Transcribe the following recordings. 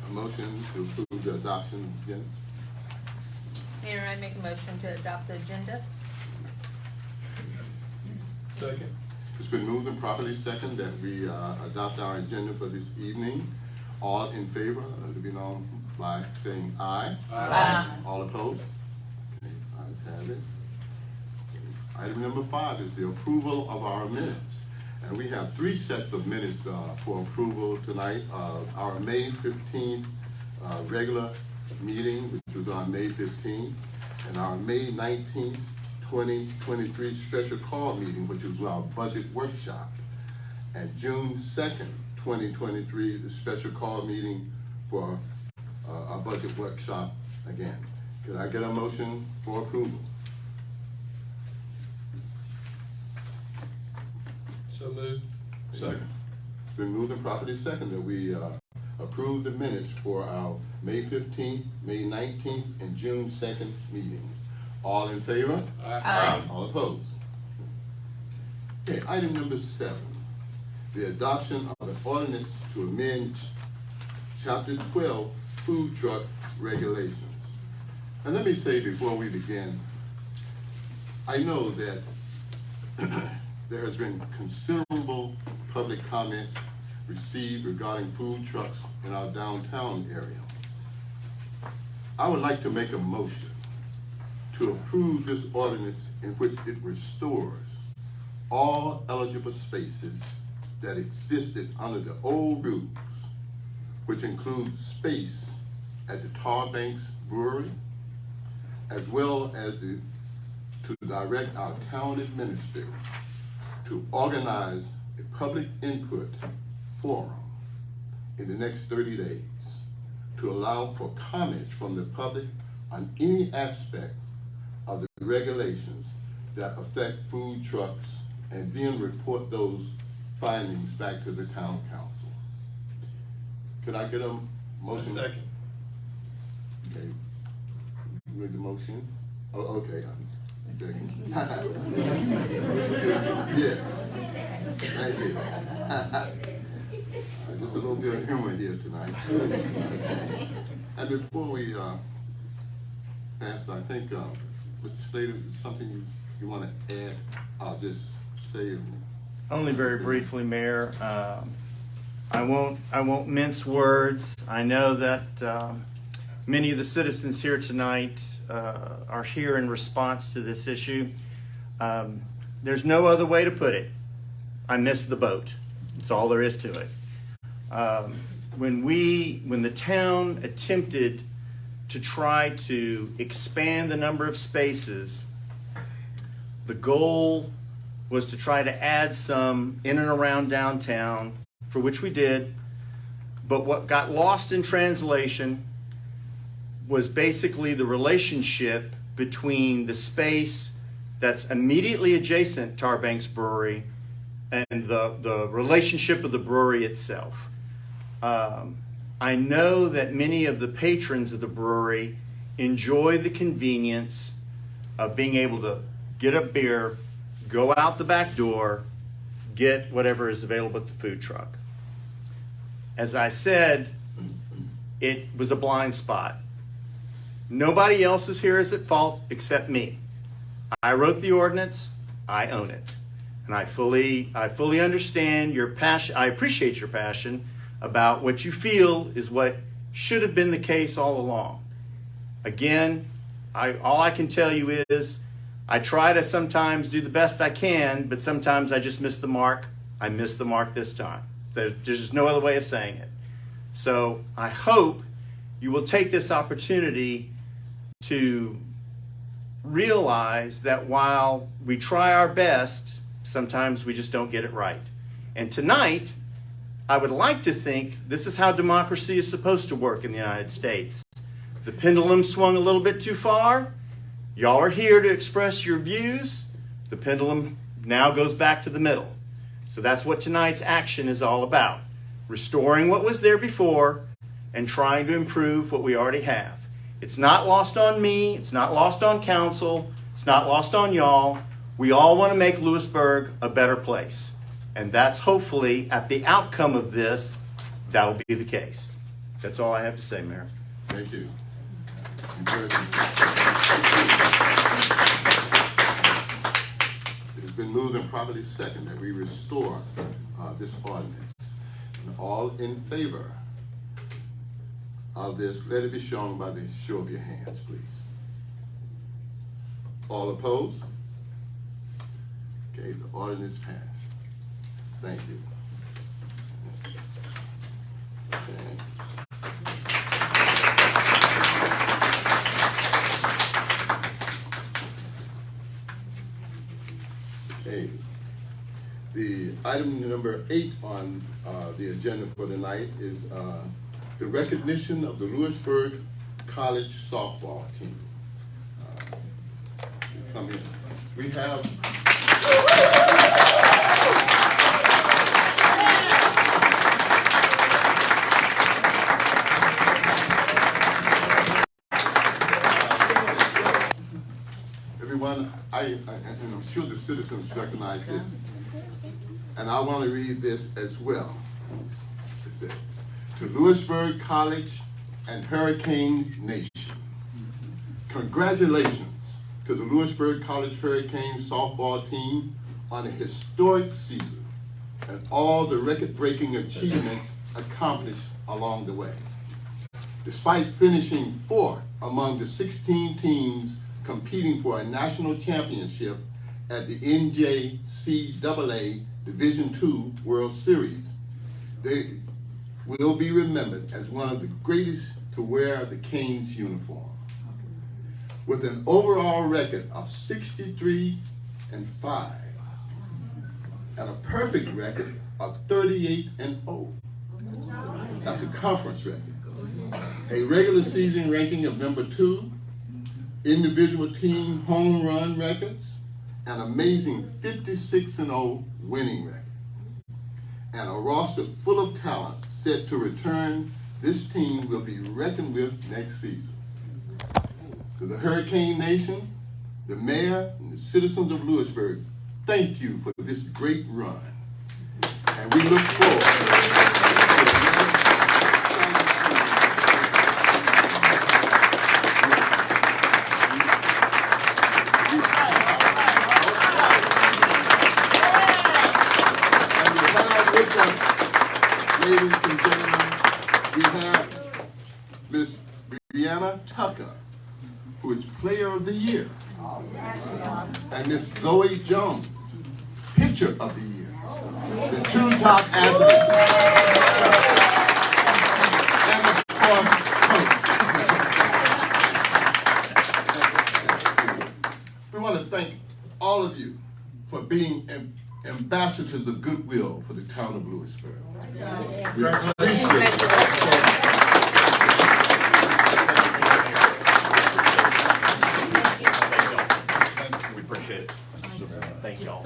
a motion to approve the adoption agenda? Mayor, I make a motion to adopt the agenda. Second. It's been moved and properly second that we adopt our agenda for this evening. All in favor, to be known by saying aye. Aye. All opposed? Okay, ayes have it. Item number 5 is the approval of our minutes. And we have 3 sets of minutes for approval tonight. Our May 15th regular meeting, which was on May 15th, and our May 19th, 2023 special call meeting, which was our budget workshop, and June 2nd, 2023, the special call meeting for our budget workshop again. Could I get a motion for approval? So moved. Second. It's been moved and properly second that we approve the minutes for our May 15th, May 19th, and June 2nd meetings. All in favor? Aye. All opposed? Okay, item number 7, the adoption of an ordinance to amend Chapter 12 food truck regulations. And let me say before we begin, I know that there has been considerable public comments received regarding food trucks in our downtown area. I would like to make a motion to approve this ordinance in which it restores all eligible spaces that existed under the old rules, which includes space at the Tar Banks Brewery, as well as to direct our town administrator to organize a public input forum in the next 30 days to allow for comments from the public on any aspect of the regulations that affect food trucks, and then report those findings back to the town council. Could I get a motion? Second. Okay. You made the motion? Oh, okay. Second. Yes. Thank you. Just a little bit of humor here tonight. And before we pass, I think Mr. Slater, something you want to add? I'll just say it. Only very briefly, Mayor. I won't mince words. I know that many of the citizens here tonight are here in response to this issue. There's no other way to put it. I missed the boat. That's all there is to it. When the town attempted to try to expand the number of spaces, the goal was to try to add some in and around downtown, for which we did. But what got lost in translation was basically the relationship between the space that's immediately adjacent to Tar Banks Brewery and the relationship of the brewery itself. I know that many of the patrons of the brewery enjoy the convenience of being able to get a beer, go out the back door, get whatever is available at the food truck. As I said, it was a blind spot. Nobody else is here is at fault except me. I wrote the ordinance, I own it. And I fully understand your passion. I appreciate your passion about what you feel is what should have been the case all along. Again, all I can tell you is I try to sometimes do the best I can, but sometimes I just miss the mark. I missed the mark this time. There's just no other way of saying it. So I hope you will take this opportunity to realize that while we try our best, sometimes we just don't get it right. And tonight, I would like to think this is how democracy is supposed to work in the United States. The pendulum swung a little bit too far. Y'all are here to express your views. The pendulum now goes back to the middle. So that's what tonight's action is all about. Restoring what was there before and trying to improve what we already have. It's not lost on me. It's not lost on council. It's not lost on y'all. We all want to make Louisburg a better place. And that's hopefully, at the outcome of this, that'll be the case. That's all I have to say, Mayor. Thank you. You've heard me. It has been moved and properly second that we restore this ordinance. And all in favor of this, let it be shown by the show of your hands, please. All opposed? Okay, the ordinance passed. Thank you. Okay. Okay. The item number 8 on the agenda for tonight is the recognition of the Louisburg College softball team. Come in. We have everyone, and I'm sure the citizens recognize this, and I want to read this as well. It says, to Louisburg College and Hurricane Nation, congratulations to the Louisburg College Hurricane softball team on a historic season and all the record-breaking achievements accomplished along the way. Despite finishing 4th among the 16 teams competing for a national championship at the NJCAA Division II World Series, they will be remembered as one of the greatest to wear the Canes uniform. With an overall record of 63-5 and a perfect record of 38-0. That's a conference record. A regular season ranking of number 2, individual team home run records, an amazing 56-0 winning record, and a roster full of talent set to return. This team will be reckoned with next season. To the Hurricane Nation, the mayor, and the citizens of Louisburg, thank you for this great run. And we look forward ladies and gentlemen, we have Miss Brianna Tucker, who is Player of the Year, and Miss Zoe Jones, Pitcher of the Year, the 2 top athletes, and of course, coach. We want to thank all of you for being ambassadors of goodwill for the town of Louisburg. We appreciate it. We appreciate it. Thank y'all.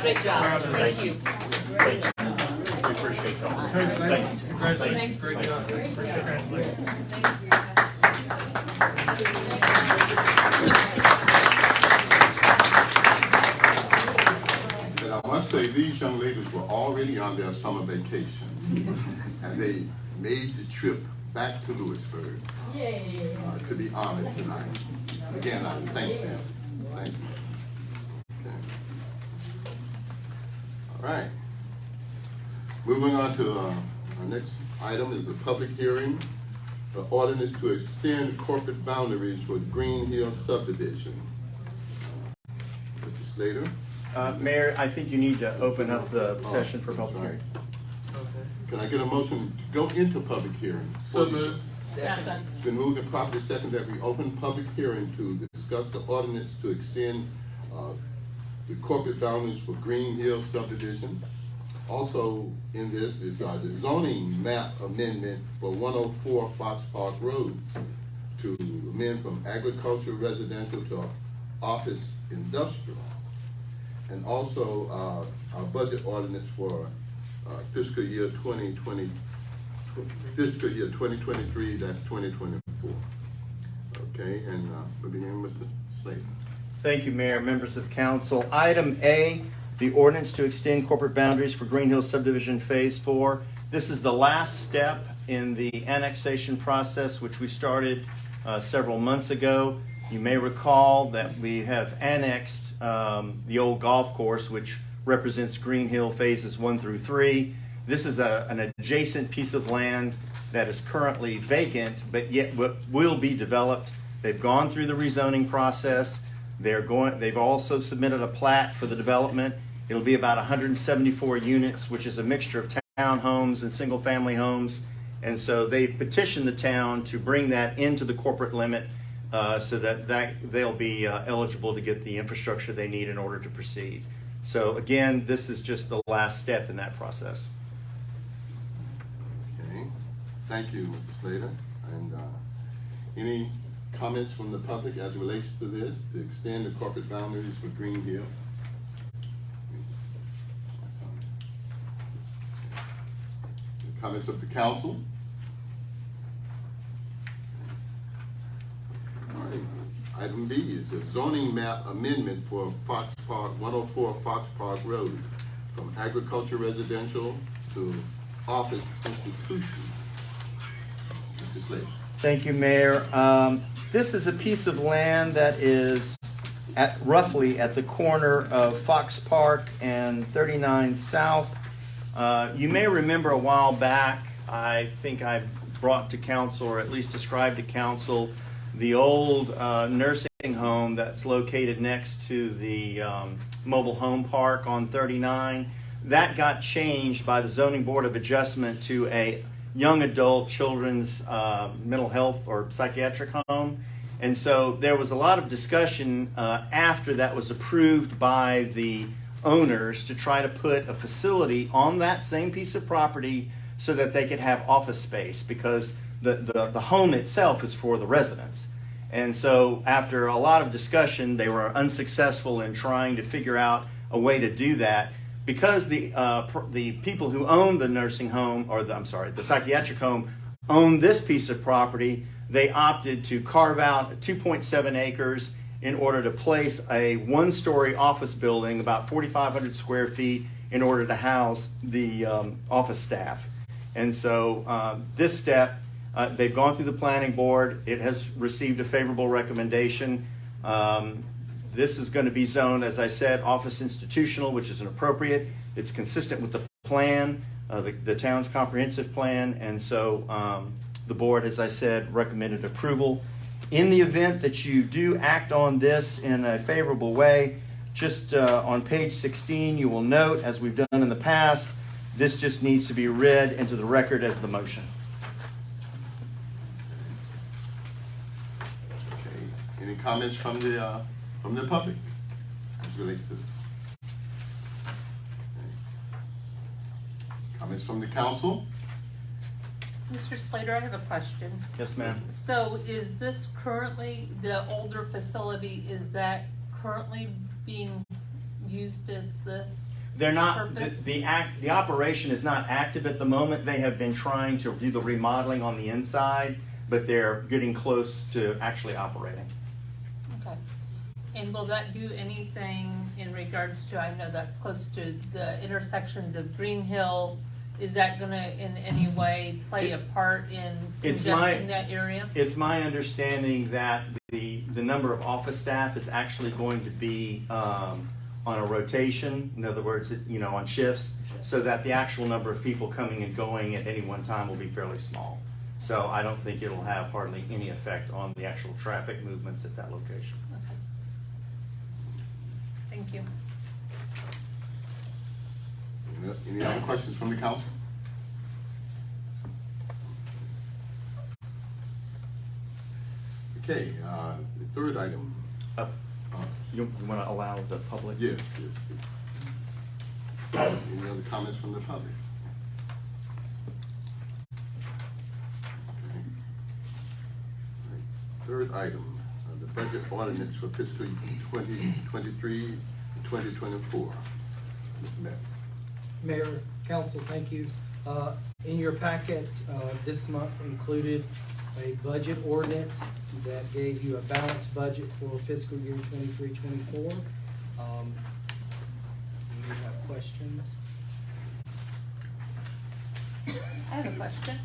Great job. Thank you. We appreciate y'all. Thank you. Congratulations. Great job. And I must say, these young ladies were already on their summer vacation, and they made the trip back to Louisburg to be honored tonight. Again, I thank them. Thank you. Okay. All right. Moving on to our next item is a public hearing, the ordinance to extend corporate boundaries for Green Hill subdivision. Mr. Slater? Mayor, I think you need to open up the session for public hearing. Can I get a motion to go into public hearing? So moved. Second. It's been moved and properly second that we open public hearing to discuss the ordinance to extend the corporate boundaries for Green Hill subdivision. Also in this is the zoning map amendment for 104 Fox Park Road to amend from agricultural residential to office industrial. And also our budget ordinance for fiscal year 2023, that's 2024. Okay, and we'll begin with Mr. Slater. Thank you, Mayor, members of council. Item A, the ordinance to extend corporate boundaries for Green Hill Subdivision Phase 4. This is the last step in the annexation process, which we started several months ago. You may recall that we have annexed the old golf course, which represents Green Hill phases 1 through 3. This is an adjacent piece of land that is currently vacant, but yet will be developed. They've gone through the rezoning process. They've also submitted a plat for the development. It'll be about 174 units, which is a mixture of townhomes and single-family homes. And so they've petitioned the town to bring that into the corporate limit so that they'll be eligible to get the infrastructure they need in order to proceed. So again, this is just the last step in that process. Okay, thank you, Mr. Slater. And any comments from the public as it relates to this, to extend the corporate boundaries for Green Hill? Comments of the council? All right. Item B is a zoning map amendment for Fox Park, 104 Fox Park Road, from agriculture residential to office institution. Mr. Slater. Thank you, Mayor. This is a piece of land that is roughly at the corner of Fox Park and 39 South. You may remember a while back, I think I brought to council, or at least described to council, the old nursing home that's located next to the mobile home park on 39. That got changed by the Zoning Board of Adjustment to a young adult children's mental health or psychiatric home. And so there was a lot of discussion after that was approved by the owners to try to put a facility on that same piece of property so that they could have office space, because the home itself is for the residents. And so after a lot of discussion, they were unsuccessful in trying to figure out a way to do that, because the people who own the nursing home, or the psychiatric home, own this piece of property. They opted to carve out 2.7 acres in order to place a one-story office building, about 4,500 square feet, in order to house the office staff. And so this step, they've gone through the planning board. It has received a favorable recommendation. This is going to be zoned, as I said, office institutional, which is inappropriate. It's consistent with the plan, the town's comprehensive plan, and so the board, as I said, recommended approval. In the event that you do act on this in a favorable way, just on page 16, you will note, as we've done in the past, this just needs to be read into the record as the motion. Okay. Any comments from the public as it relates to this? Okay. Comments from the council? Mr. Slater, I have a question. Yes, ma'am. So is this currently, the older facility, is that currently being used as this? They're not, purpose? the operation is not active at the moment. They have been trying to do the remodeling on the inside, but they're getting close to actually operating. Okay. And will that do anything in regards to, I know that's close to the intersections of Green Hill. Is that gonna in any way play a part in congesting that area? It's my understanding that the number of office staff is actually going to be on a rotation. In other words, on shifts, so that the actual number of people coming and going at any one time will be fairly small. So I don't think it'll have hardly any effect on the actual traffic movements at that location. Okay. Thank you. Any other questions from the council? Okay, the third item. You want to allow the public? Yes. Any other comments from the public? Okay. All right. Third item, the budget ordinance for fiscal 2023 and 2024. Mr. Mayor. Mayor, council, thank you. In your packet, this month included a budget ordinance that gave you a balanced budget for fiscal year 23-24. Do you have questions? have a question.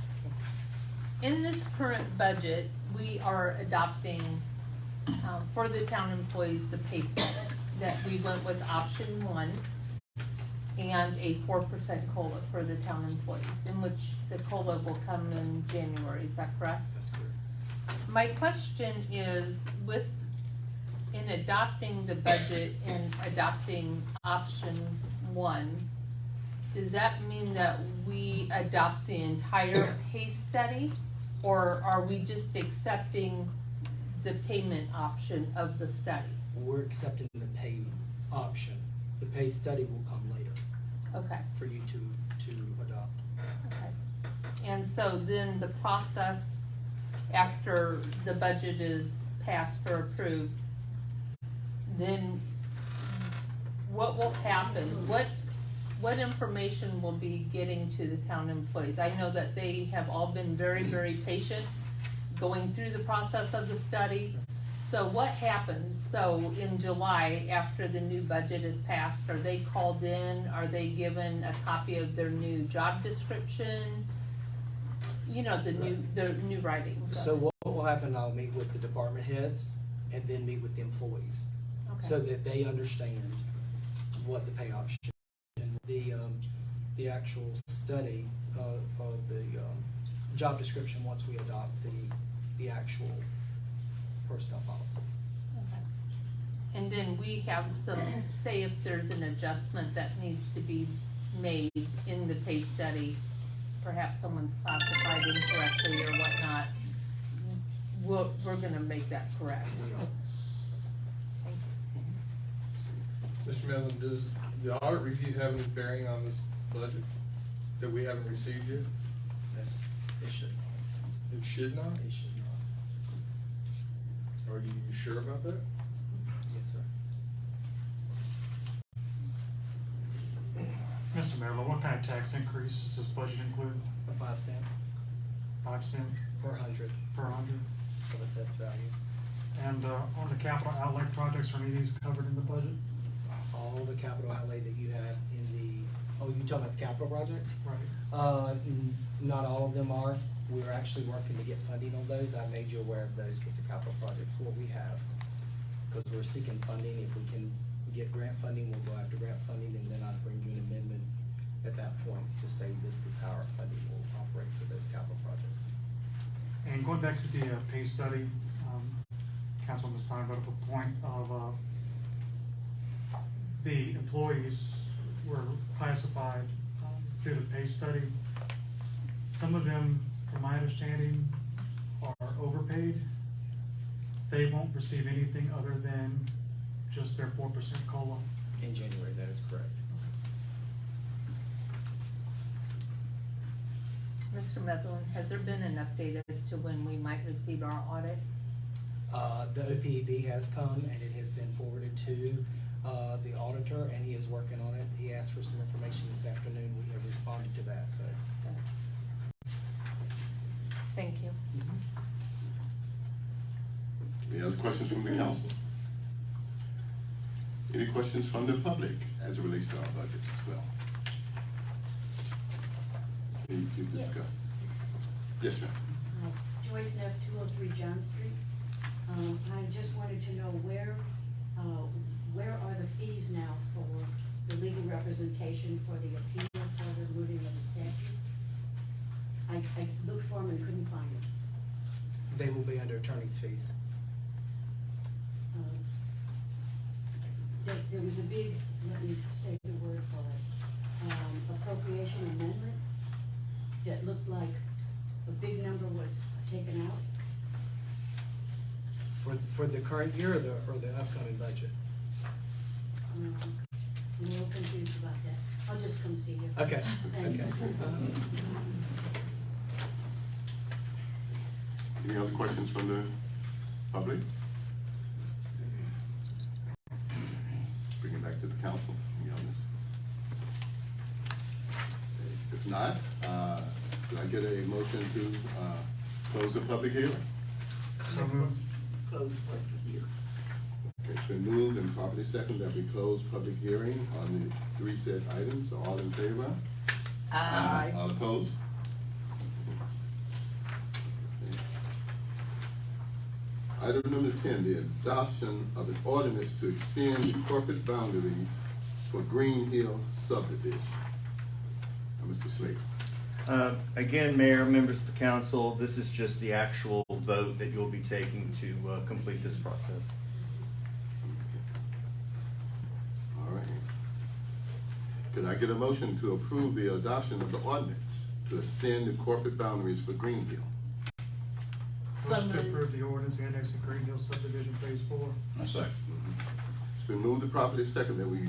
In this current budget, we are adopting, for the town employees, the pay scale, that we went with option 1 and a 4% COLA for the town employees, in which the COLA will come in January, is that correct? That's correct. My question is, in adopting the budget and adopting option 1, does that mean that we adopt the entire pay study? Or are we just accepting the payment option of the study? We're accepting the pay option. The pay study will come later Okay, for you to adopt. okay. And so then the process after the budget is passed or approved, then what will happen? What information will be getting to the town employees? I know that they have all been very, very patient going through the process of the study. So what happens? So in July, after the new budget is passed, are they called in? Are they given a copy of their new job description? You know, the new writings. So what will happen, I'll meet with the department heads and then meet with the employees, so Okay, that they understand what the pay option and the actual study of the job description once we adopt the actual personnel policy. okay. And then we have some, say if there's an adjustment that needs to be made in the pay study, perhaps someone's classified incorrectly or whatnot, we're gonna make that correct. Thank you. Mr. Melvin, does the audit review have any bearing on this budget that we haven't received yet? Yes, it should not. It should not? It should not. Are you sure about that? Yes, sir. Mr. Mayor, what kind of tax increase does this budget include? A 5 cent 5 cent per 100 per 100? of assessed value. And on the capital outlay projects, are any of these covered in the budget? All the capital outlay that you have in you talking about the capital project? Right. Not all of them are. We're actually working to get funding on those. I made you aware of those with the capital projects, what we have. Because we're seeking funding. If we can get grant funding, we'll go after grant funding, and then I'll bring you an amendment at that point to say this is how our funding will operate for those capital projects. And going back to the pay study, Councilman Stein brought up a point of the employees were classified through the pay study. Some of them, from my understanding, are overpaid. They won't receive anything other than just their 4% COLA. In January, that is correct. Mr. Medlin, has there been an update as to when we might receive our audit? The OPEB has come and it has been forwarded to the auditor, and he is working on it. He asked for some information this afternoon. We have responded to that, so. Thank you. Any other questions from the council? Any questions from the public as it relates to our budget as well? Any to Yes. discuss? Yes, ma'am. Joyce Neff, 203 John Street. I just wanted to know where are the fees now for the legal representation for the appeal for the moving of the statute? I looked for them and couldn't find them. They will be under attorney's fees. There was a big, let me say the word for it, appropriation amendment that looked like a big number was taken out. For the current year or the upcoming budget? I'm a little confused about that. I'll just come see you. Okay, Thanks. okay. Any other questions from the public? Bring it back to the council. Any others? If not, do I get a motion to close the public hearing? So moved. Close public hearing. Okay, it's been moved and properly seconded that we close public hearing on the three said items. All in favor? All opposed? Item number 10, the adoption of an ordinance to extend the corporate boundaries for Green Hill subdivision. Mr. Slater. Again, Mayor, members of the council, this is just the actual vote that you'll be taking to complete this process. All right. Could I get a motion to approve the adoption of the ordinance to extend the corporate boundaries for Green Hill? Motion to moved. approve the ordinance annexing Green Hill subdivision phase 4. I second. It's been moved and properly second that we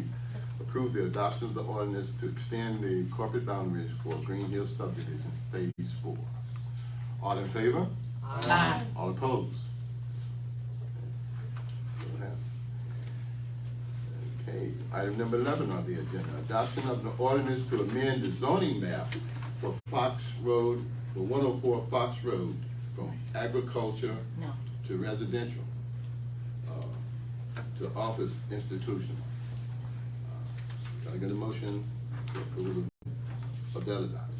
approve the adoption of the ordinance to extend the corporate boundaries for Green Hill subdivision, phase 4. All in favor? Aye. All opposed? Okay, item number 11 on the agenda, adoption of the ordinance to amend the zoning map for Fox Road, for 104 Fox Road, from agriculture No. to residential, to office institutional. Can I get a motion to approve of that adoption?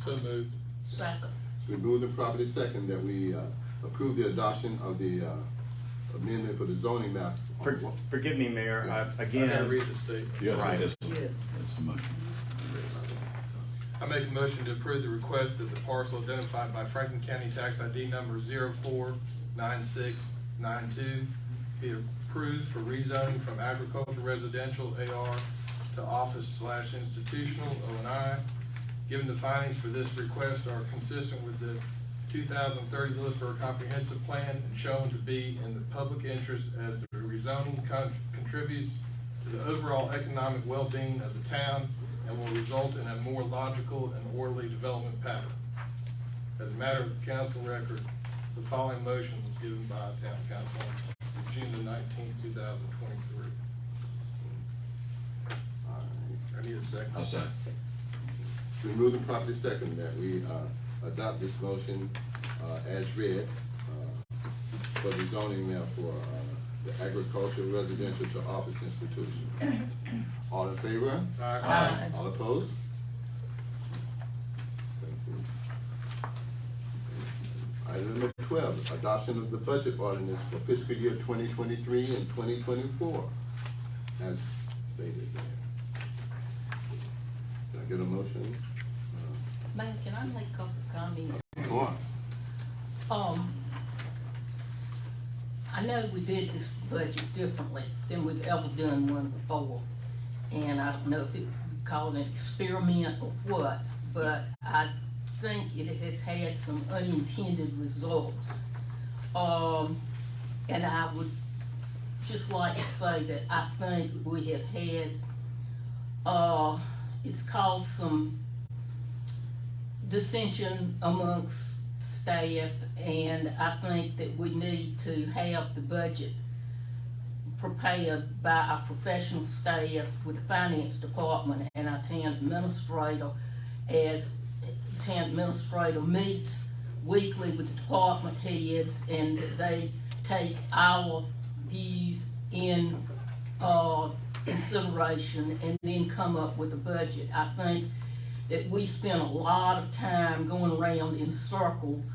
So moved. Second. It's been moved and properly second that we approve the adoption of the amendment for the zoning map. Forgive me, Mayor, I gotta again, read the statement. Yes, Right. it is. That's the motion. I make a motion to approve the request that the parcel identified by Franklin County Tax ID number 049692 be approved for rezoning from agriculture residential AR to office/institutional O&I. Given the findings for this request are consistent with the 2030 Louisburg Comprehensive Plan and shown to be in the public interest as the rezoning contributes to the overall economic well-being of the town and will result in a more logical and orderly development pattern. As a matter of council record, the following motion was given by town council on June the 19th, 2023. I need a second. I second. It's been moved and properly second that we adopt this motion as read for the zoning map for the agricultural residential to office institution. All in favor? Aye. All opposed? Thank you. Item number 12, adoption of the budget ordinance for fiscal year 2023 and 2024, as stated there. Can I get a motion? Mayor, can I make a couple comments? Go on. I know we did this budget differently than we've ever done one before. And I don't know if it would call it an experiment or what, but I think it has had some unintended results. And I would just like to say that I think we have had, it's caused some dissension amongst staff, and I think that we need to have the budget prepared by our professional staff with the finance department and our town administrator, as town administrator meets weekly with the department heads, and they take our views in consideration and then come up with a budget. I think that we spend a lot of time going around in circles,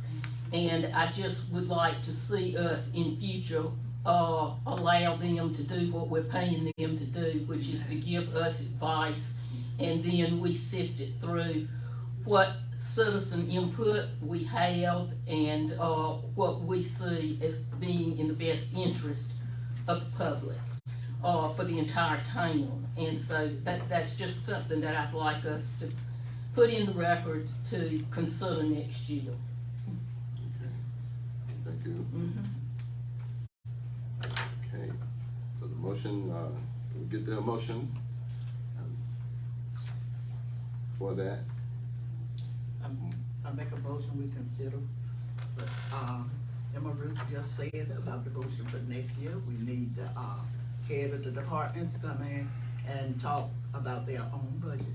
and I just would like to see us in future allow them to do what we're paying them to do, which is to give us advice, and then we sift it through what citizen input we have and what we see as being in the best interest of the public for the entire town. And so that's just something that I'd like us to put in the record to consider next year. Thank you. Okay, so the motion, can we get the motion for that? I make a motion we consider, but, Emma Ruth just said about the motion for next year, we need the, head of the departments to come in and talk about their own budget.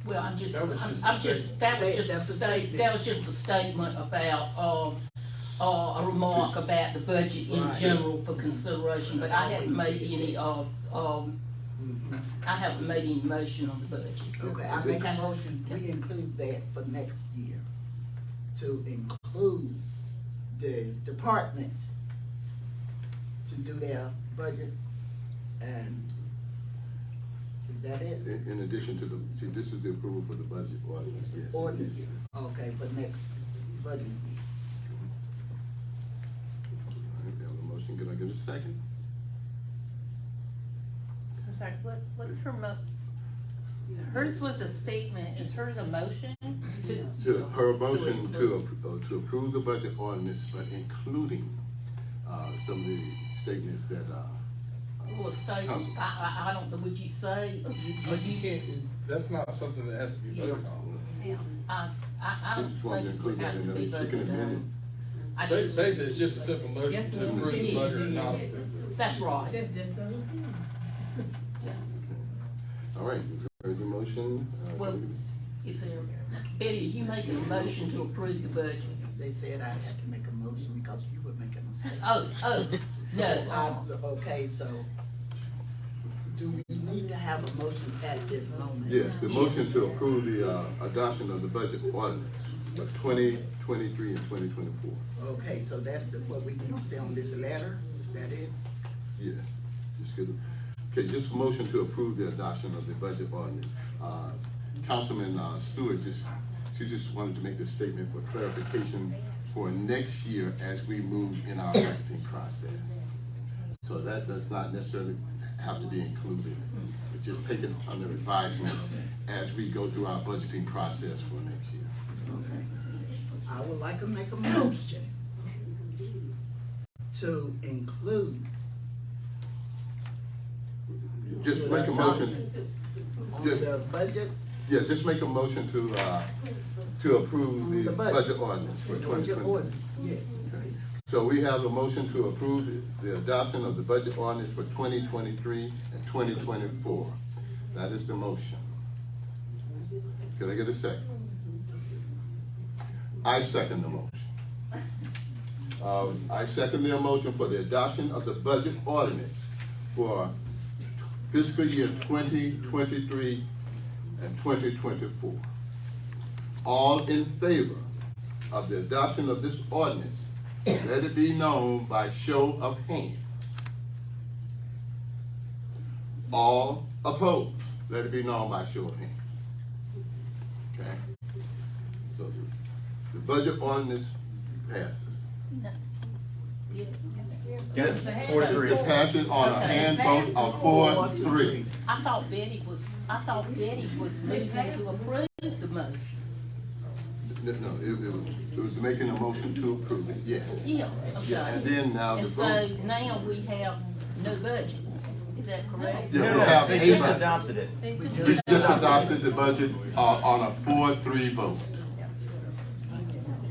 Well, That was just a that was That's just a a statement. that was just a statement about, a remark about the budget in Right. general for consideration, but I haven't made any, I haven't made any motion on the budget. Okay, I make a motion, we include that for next year, to include the departments to do their budget, and is that it? In addition to see, this is the approval for the budget ordinance, yes. Ordinance, okay, for next budget year. All right, we have a motion, can I get a second? I'm sorry, what's her hers was a statement, is hers a motion? Her motion to approve the budget ordinance, but including, some of the statements that, Well, Stacey, I don't know, would you say, are You can't, that's not something that has to be voted on. I she don't just wanted to think it include would that have in to there, be she can voted amend it. on. I just, Basically, it's just a simple motion to approve the budget or not approve. that's right. All right, you've heard the motion. Well, it's a, Betty, you making a motion to approve the budget? They said I had to make a motion because you were making a mistake. No. Okay, so do we need to have a motion at this moment? Yes, the motion to approve the, adoption of the budget ordinance for 2023 and 2024. Okay, so that's what we need to say on this letter, is that it? Yeah, just get, okay, just a motion to approve the adoption of the budget ordinance. Councilman, Stewart she just wanted to make this statement for clarification for next year as we move in our budgeting process. So that does not necessarily have to be included. It's just taken under advisement as we go through our budgeting process for next year. Okay. I would like to make a motion to include Just make a motion, on the budget, yeah, just make a motion to approve the The budget. budget ordinance for budget 2020. ordinance, yes. Okay. So we have a motion to approve the adoption of the budget ordinance for 2023 and 2024. That is the motion. Can I get a second? I second the motion. I second the motion for the adoption of the budget ordinance for fiscal year 2023 and 2024. All in favor of the adoption of this ordinance, let it be known by show of hands. All opposed, let it be known by show of hands. Okay? So the budget ordinance passes. Yeah, 4-3. It passes on a hand vote of 4-3. I thought Betty was moving to approve the motion. No, it was making a motion to approve it, yes. Yeah, Yeah, and okay. then now the And so vote. now we have no budget, is that correct? Yeah, we No, have they a just budget. adopted it. We just adopted the budget on a 4-3 vote.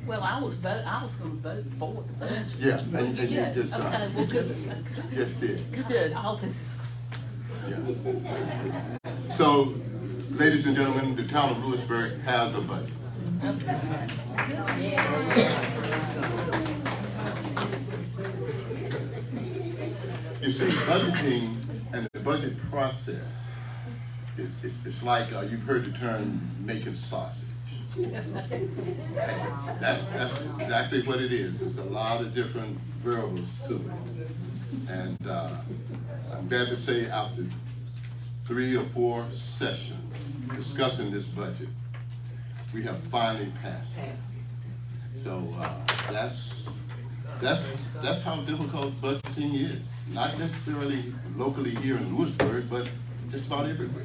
Well, I was gonna vote for the budget. Yeah, and you Good, just okay, done. well, good, Just did, good, all this is, yeah. So, ladies and gentlemen, the town of Louisburg has a budget. okay. You see, budgeting and the budget process it's like, you've heard the term making sausage. That's exactly what it is. There's a lot of different variables to it. And I'm glad to say after 3 or 4 sessions discussing this budget, we have finally passed it. Passed it. So that's how difficult budgeting is. Not necessarily locally here in Louisburg, but just about everywhere.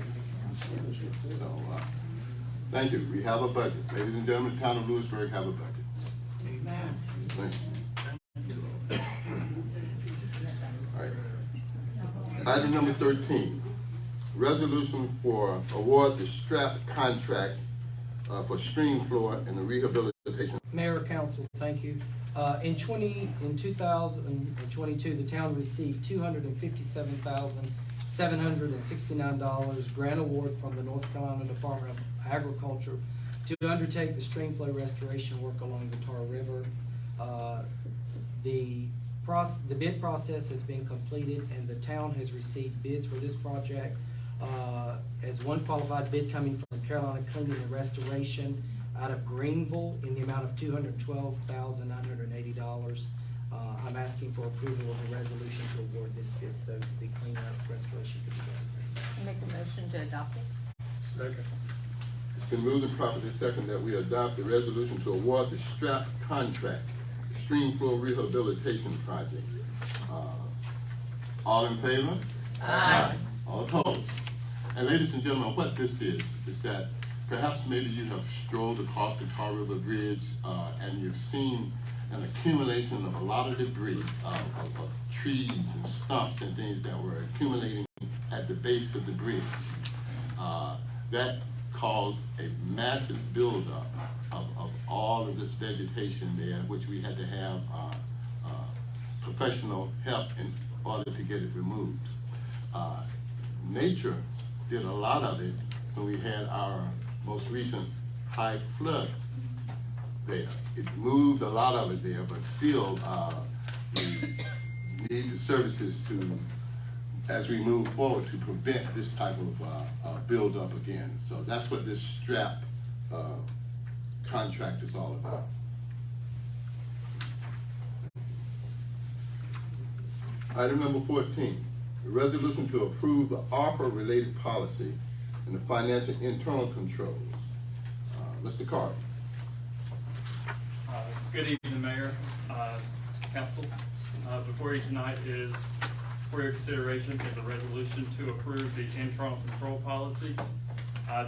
So thank you. We have a budget. Ladies and gentlemen, the town of Louisburg have a budget. Amen. Thank you. All right. Item number 13, resolution for award the strap contract for stream floor and the rehabilitation. Mayor, council, thank you. In 2022, the town received $257,769 grant award from the North Carolina Department of Agriculture to undertake the stream flow restoration work along the Tar River. The bid process has been completed and the town has received bids for this project. As one qualified bid coming from Carolina Cleaning and Restoration out of Greenville in the amount of $212,980. I'm asking for approval of a resolution to award this bid so the cleanup restoration could be done. Make a motion to adopt it. Second. It's been moved and properly second that we adopt the resolution to award the STRAP contract, Stream Flow Rehabilitation Project. All in favor? Aye. All opposed? And ladies and gentlemen, what this is that perhaps maybe you have strolled across the Tar River Bridge and you've seen an accumulation of a lot of debris, of trees and stumps and things that were accumulating at the base of the bridge. That caused a massive buildup of all of this vegetation there, which we had to have professional help in order to get it removed. Nature did a lot of it when we had our most recent high flood there. It moved a lot of it there, but still we need the services to, as we move forward, to prevent this type of buildup again. So that's what this STRAP contract is all about. Item number 14, a resolution to approve the ARPA-related policy and the financial internal controls. Mr. Carter. Good evening, Mayor, Council. Before you tonight is, for your consideration, is a resolution to approve the internal control policy.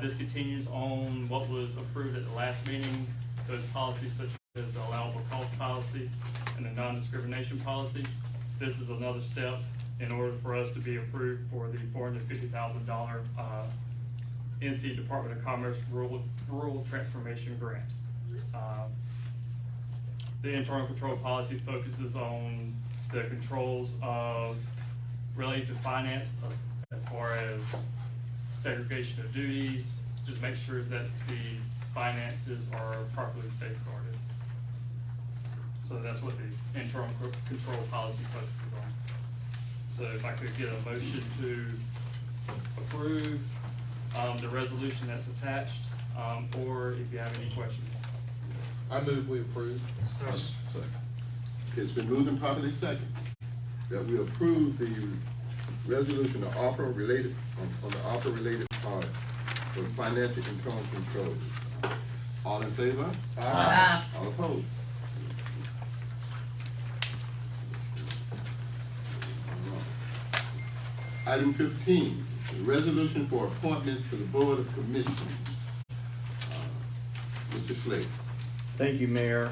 This continues on what was approved at the last meeting, those policies such as the allowable cost policy and the non-discrimination policy. This is another step in order for us to be approved for the $450,000 NC Department of Commerce Rural Transformation Grant. The internal control policy focuses on the controls of related to finance as far as segregation of duties, just make sure that the finances are properly safeguarded. So that's what the internal control policy focuses on. So if I could get a motion to approve the resolution that's attached, or if you have any questions. I move we approve. It's been moved and properly second that we approve the resolution of ARPA-related, on the ARPA-related part for financial internal controls. All in favor? Aye. All opposed? Item 15, the resolution for appointments to the Board of Commissioners. Mr. Slade. Thank you, Mayor.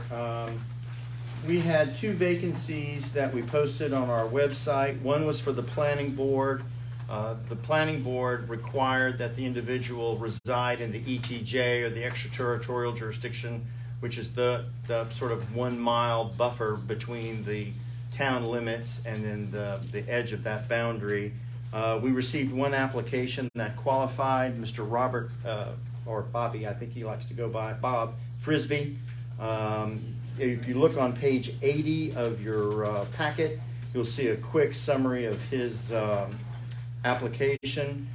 We had two vacancies that we posted on our website. One was for the planning board. The planning board required that the individual reside in the ETJ, or the extraterritorial jurisdiction, which is the sort of 1 mile buffer between the town limits and then the edge of that boundary. We received one application that qualified, Mr. Robert, or Bobby, I think he likes to go by, Bob Frisbee. If you look on page 80 of your packet, you'll see a quick summary of his application.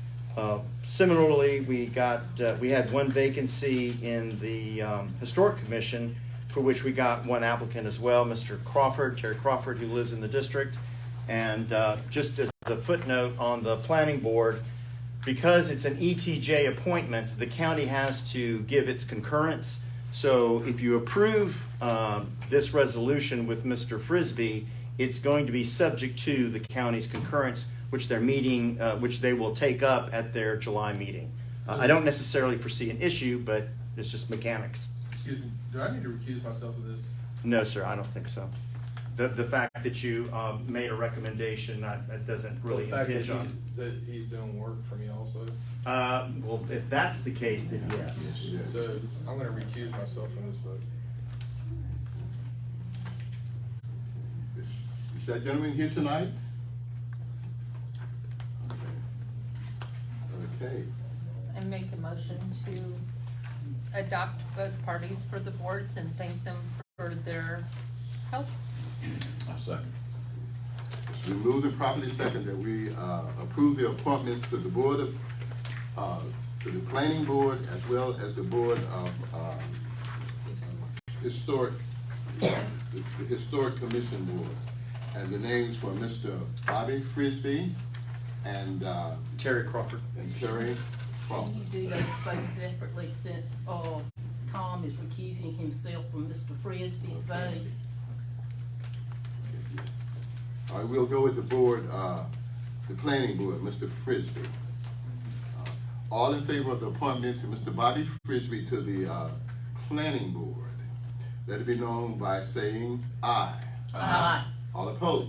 Similarly, we had one vacancy in the Historic Commission, for which we got one applicant as well, Mr. Crawford, Terry Crawford, who lives in the district. And just as a footnote on the planning board, because it's an ETJ appointment, the county has to give its concurrence. So if you approve this resolution with Mr. Frisbee, it's going to be subject to the county's concurrence, which they're meeting, which they will take up at their July meeting. I don't necessarily foresee an issue, but it's just mechanics. Excuse me, do I need to recuse myself of this? No, sir, I don't think so. The fact that you made a recommendation, that doesn't really impinge on. That he's doing work for me also. Well, if that's the case, then yes. So I'm gonna recuse myself from this vote. Is that gentleman here tonight? Okay. I make a motion to adopt both parties for the boards and thank them for their help. It's been moved and properly second that we approve the appointments to the board of, to the planning board as well as the board of historic, the Historic Commission Board. And the names were Mr. Bobby Frisbee and Terry Crawford. Terry Can Crawford. you do those votes separately since, Tom is recusing himself from Mr. Frisbee's vote? All right, we'll go with the board, the planning board, Mr. Frisbee. All in favor of the appointment to Mr. Bobby Frisbee to the planning board, let it be known by saying aye. Aye. All opposed?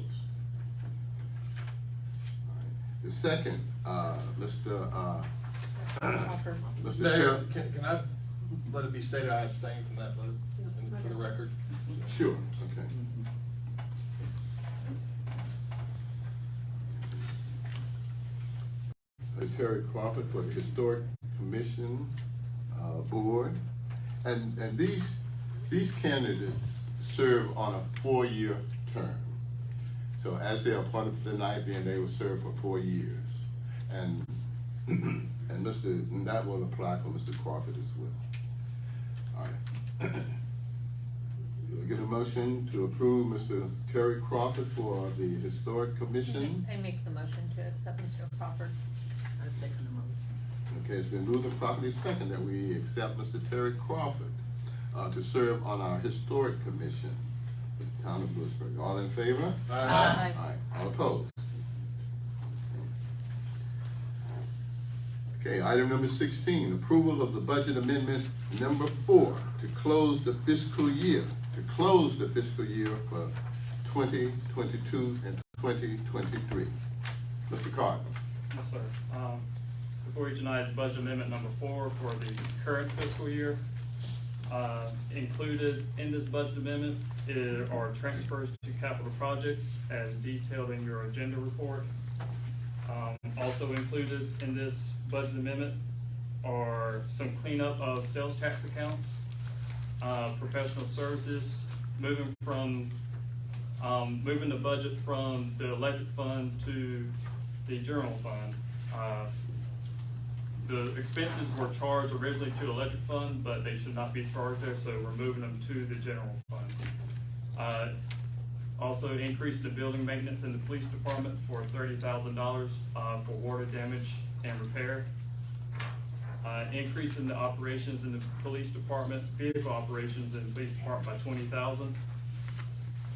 All right. The second, Mr. Crawford. Mr. Mayor, Chair. can I let it be stated I abstain from that vote, and for the record? Sure, okay. Terry Crawford for the Historic Commission Board. And these candidates serve on a 4-year term. So as they're appointed for tonight, then they will serve for 4 years. And and that will apply for Mr. Crawford as well. All right. Do I get a motion to approve Mr. Terry Crawford for the Historic Commission? I make the motion to accept Mr. Crawford. I second the motion. Okay, it's been moved and properly second that we accept Mr. Terry Crawford to serve on our Historic Commission for the town of Louisburg. All in favor? Aye. Aye. All opposed? Okay, item number 16, approval of the budget amendment number 4 to close the fiscal year for 2022 and 2023. Mr. Carter. Yes, sir. Before you tonight is budget amendment number 4 for the current fiscal year. Included in this budget amendment are transfers to capital projects as detailed in your agenda report. Also included in this budget amendment are some cleanup of sales tax accounts, professional services, moving the budget from the electric fund to the general fund. The expenses were charged originally to the electric fund, but they should not be charged there, so we're moving them to the general fund. Also increase the building maintenance in the police department for $30,000 for water damage and repair. Increase in the operations in the police department, vehicle operations in the police department by $20,000.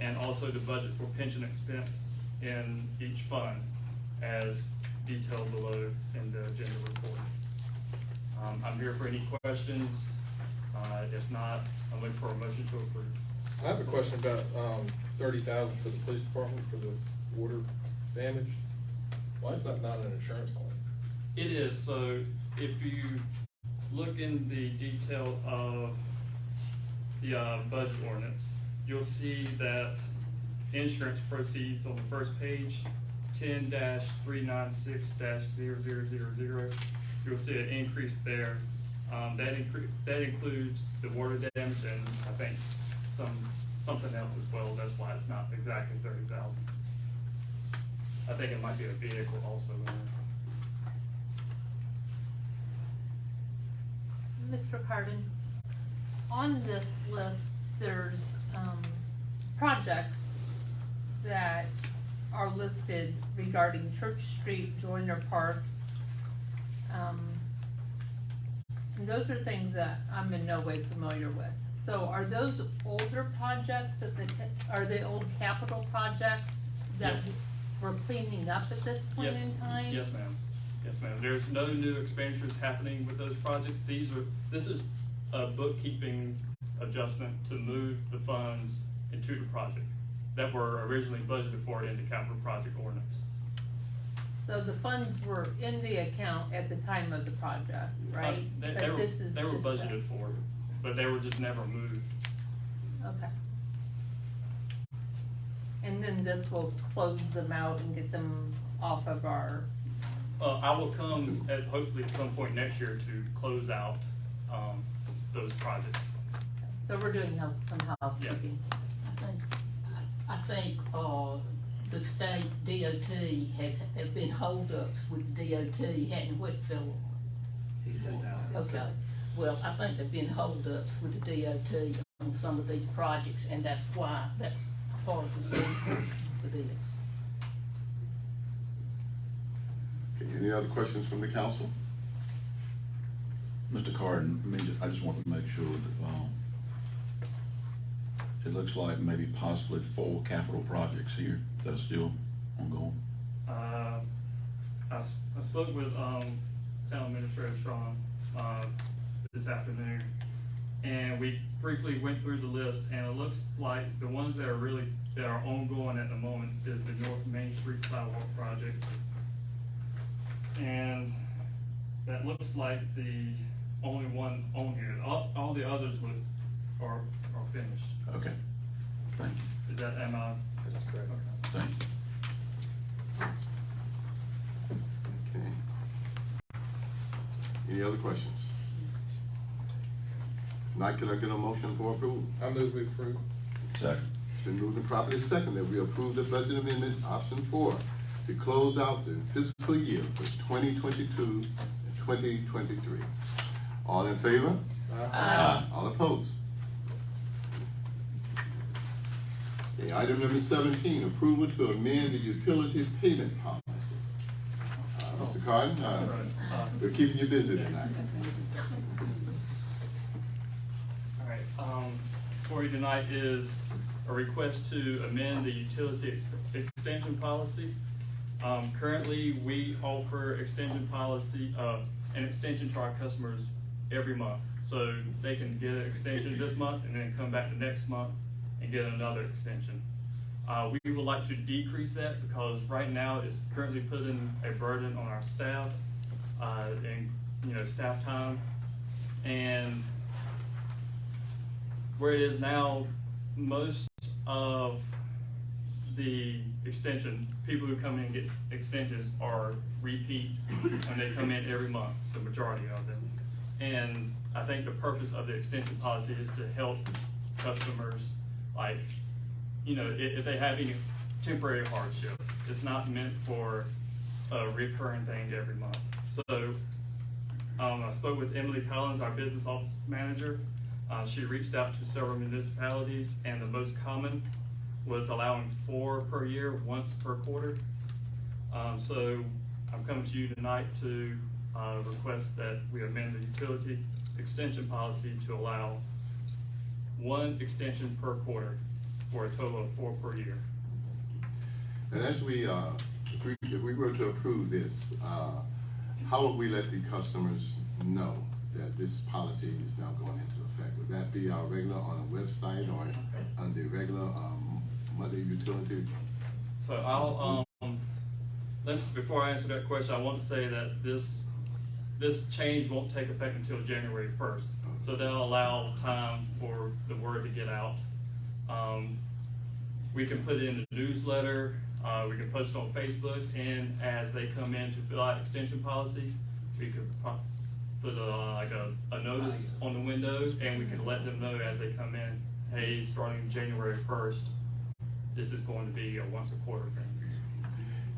And also the budget for pension expense in each fund as detailed below in the agenda report. I'm here for any questions. If not, I'm looking for a motion to approve. I have a question about, $30,000 for the police department for the water damage. Why is that not an insurance claim? It is, so if you look in the detail of the budget ordinance, you'll see that insurance proceeds on the first page, 10-396-0000. You'll see an increase there. That includes the water damage and I think something else as well. That's why it's not exactly 30,000. I think it might be a vehicle also in there. Mr. Cardin, on this list, there's projects that are listed regarding Church Street, Joyner Park. And those are things that I'm in no way familiar with. So are those older projects are they old capital projects that Yep. we're cleaning up at this point Yep. in time? Yes, ma'am. Yes, ma'am. There's no new expenditures happening with those projects. This is a bookkeeping adjustment to move the funds into the project that were originally budgeted for in the capital project ordinance. So the funds were in the account at the time of the project, right? They But were this is just a- budgeted for, but they were just never moved. Okay. And then this will close them out and get them off of our, I will come at, hopefully at some point next year to close out, those projects. so we're doing some housekeeping. I think, the state DOT have been holdups with DOT, hadn't Westfield? He's stepped out. Okay, well, I think there've been holdups with the DOT on some of these projects, and that's why, that's part of the reason for this. Okay, any other questions from the council? Mr. Carden, I just want to make sure that, it looks like maybe possibly 4 capital projects here that are still ongoing. I spoke with, Town Administrator Sean, this afternoon, and we briefly went through the list, and it looks like the ones that are ongoing at the moment is the North Main Street Sidewalk Project. And that looks like the only one on here. All the others are finished. Okay, thank you, Is that, am I? That's correct. Okay. thank you. Okay. Any other questions? If not, can I get a motion for approval? I move we approve. Second. It's been moved and properly second that we approve the budget amendment option 4 to close out the fiscal year for 2022 and 2023. All in favor? All opposed? Okay, item number 17, approval to amend the utility payment policy. Mr. Carden, we're keeping you busy tonight. All right, for you tonight is a request to amend the utility extension policy. Currently, we offer extension policy, an extension to our customers every month. So they can get an extension this month and then come back the next month and get another extension. We would like to decrease that because right now it's currently putting a burden on our staff, and staff time. And where it is now, most of the extension, people who come in and get extensions are repeat, and they come in every month, the majority of them. And I think the purpose of the extension policy is to help customers, like, if they have any temporary hardship. It's not meant for a recurring thing every month. So, I spoke with Emily Collins, our business office manager. She reached out to several municipalities, and the most common was allowing 4 per year, once per quarter. So I'm coming to you tonight to request that we amend the utility extension policy to allow 1 extension per quarter for a total of 4 per year. And as we, if we were to approve this, how would we let the customers know that this policy is now going into effect? Would that be our regular on the website or on the regular monthly utility? So I'll, before I answer that question, I want to say that this change won't take effect until January 1st. So that'll allow time for the word to get out. We can put it in the newsletter, we can post it on Facebook, and as they come in to fill out extension policy, we could put a notice on the windows, and we can let them know as they come in, hey, starting January 1st, this is going to be a once a quarter thing.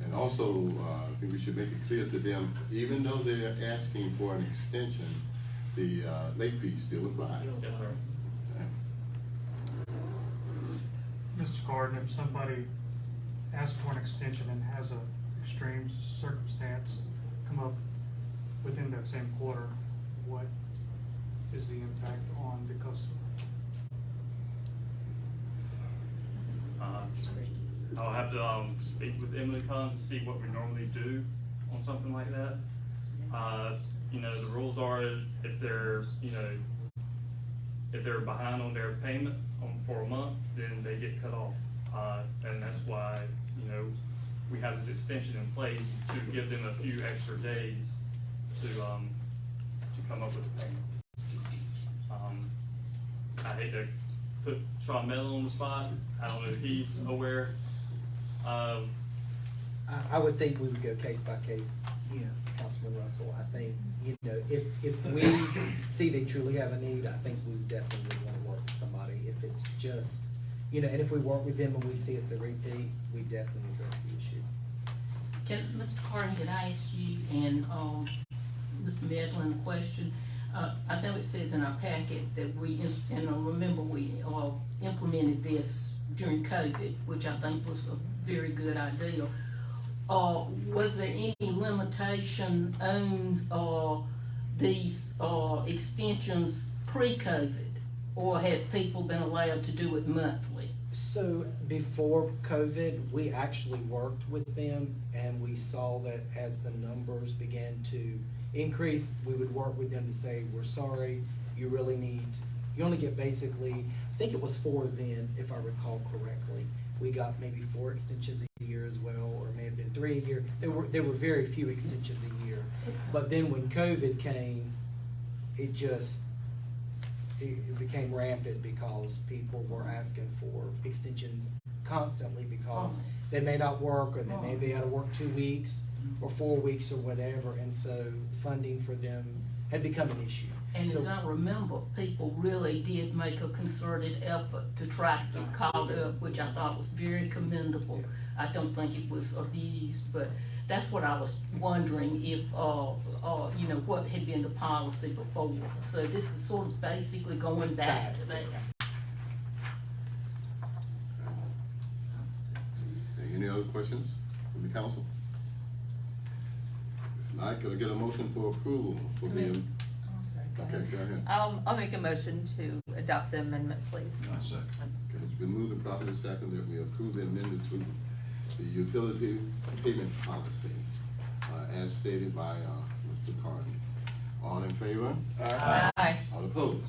And also, I think we should make it clear to them, even though they're asking for an extension, the late fee still applies. Yes, sir. Okay. Mr. Carden, if somebody asks for an extension and has a extreme circumstance come up within that same quarter, what is the impact on the customer? I'll have to speak with Emily Collins to see what we normally do on something like that. The rules are if they're, if they're behind on their payment for a month, then they get cut off. And that's why, we have this extension in place to give them a few extra days to come up with a payment. I hate to put Sean Mellon on the spot. I don't know if he's aware. I would think we would go case by case, Councilman Russell. I think, if we see they truly have a need, I think we definitely would want to work with somebody. If it's just, and if we work with them and we see it's a repeat, we definitely address the issue. Mr. Carden, can I ask you and Mr. Medlin a question? I know it says in our packet that and I remember we implemented this during COVID, which I think was a very good idea. Was there any limitation on these extensions pre-COVID, or have people been allowed to do it monthly? So before COVID, we actually worked with them, and we saw that as the numbers began to increase, we would work with them to say, we're sorry, you only get basically, I think it was 4 then, if I recall correctly. We got maybe 4 extensions a year as well, or it may have been 3 a year. There were very few extensions a year. But then when COVID came, it became rampant because people were asking for extensions constantly because they may not work, or they may be out of work 2 weeks or 4 weeks or whatever, and so funding for them had become an issue. And So- as I remember, people really did make a concerted effort to try to get caught up, which I thought was very commendable. Yes. I don't think it was abused, but that's what I was wondering if, what had been the policy before. So this is sort of basically going back to that. Any other questions from the council? If not, could I get a motion for approval for the, I'm sorry, go okay, ahead. go ahead. I'll make a motion to adopt the amendment, please. I second. Okay, it's been moved and properly second that we approve the amendment to the utility payment policy, as stated by, Mr. Carden. All in favor? Aye. All opposed?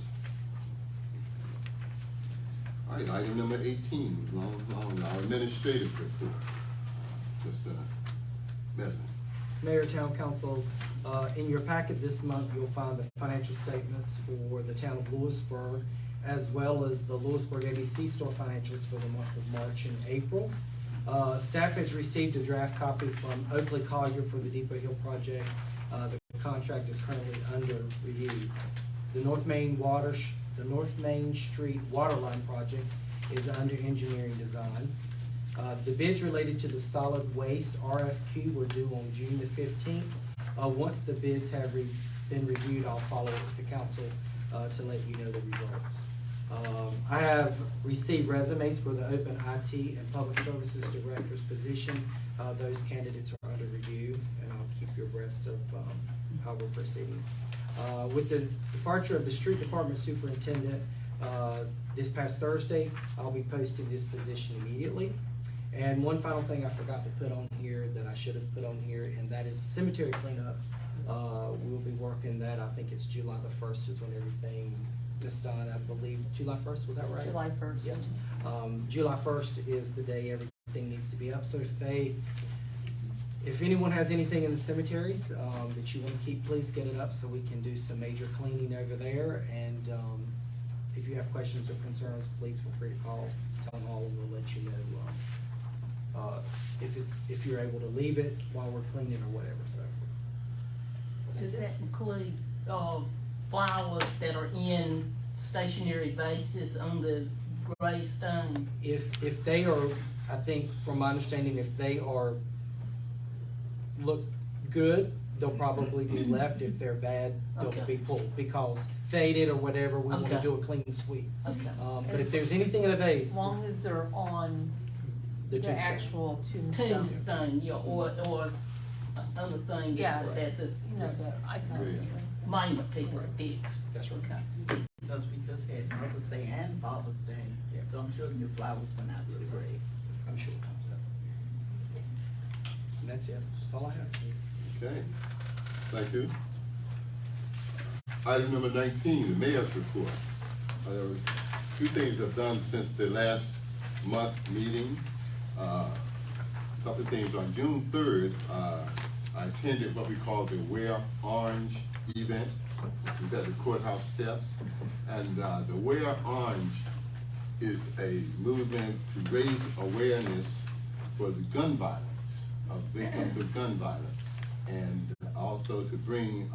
All right, item number 18, our administrative report. Mr. Medlin. Mayor, Town Council, in your packet this month, you'll find the financial statements for the town of Louisburg, as well as the Louisburg ABC store financials for the month of March and April. Staff has received a draft copy from Oakley Collier for the Depot Hill project. The contract is currently under review. The North Main Street water line project is under engineering design. The bids related to the solid waste RFQ were due on June the 15th. Once the bids have been reviewed, I'll follow up with the council to let you know the results. I have received resumes for the open IT and public services director's position. Those candidates are under review, and I'll keep you abreast of how we're proceeding. With the departure of the street department superintendent this past Thursday, I'll be posting this position immediately. And one final thing I forgot to put on here that I should have put on here, and that is cemetery cleanup. We'll be working that, I think it's July the 1st is when everything is done, I believe. July 1st, was that right? July 1st. Yes. July 1st is the day everything needs to be up. So if anyone has anything in the cemeteries that you want to keep, please get it up so we can do some major cleaning over there. And if you have questions or concerns, please feel free to call Town Hall, and we'll let you know if you're able to leave it while we're cleaning or whatever. So Does that include flowers that are in stationary vases on the gravestone? if they are, I think from my understanding, if they look good, they'll probably be left. If they're bad, they'll Okay. be pulled because faded or whatever. We want to Okay. do a clean sweep. Okay. But if there's anything in a vase, As long as they're on the the tombstone. actual tombstone. Tombstone, yeah, or other things Yeah, that the you know, the icon. Great. monument people are fixed. That's right. Okay. Because we just had Mother's Day and Father's Day, Yeah. so I'm sure your flowers went out to the grave. I'm sure. So. And that's it. That's all I have. Okay, thank you. Item number 19, the mayor's report. Two things I've done since the last month meeting. Couple of things. On June 3rd, I attended what we call the Wear Orange event, which is at the courthouse steps. And the Wear Orange is a movement to raise awareness for the gun violence, of victims of gun violence, and also to bring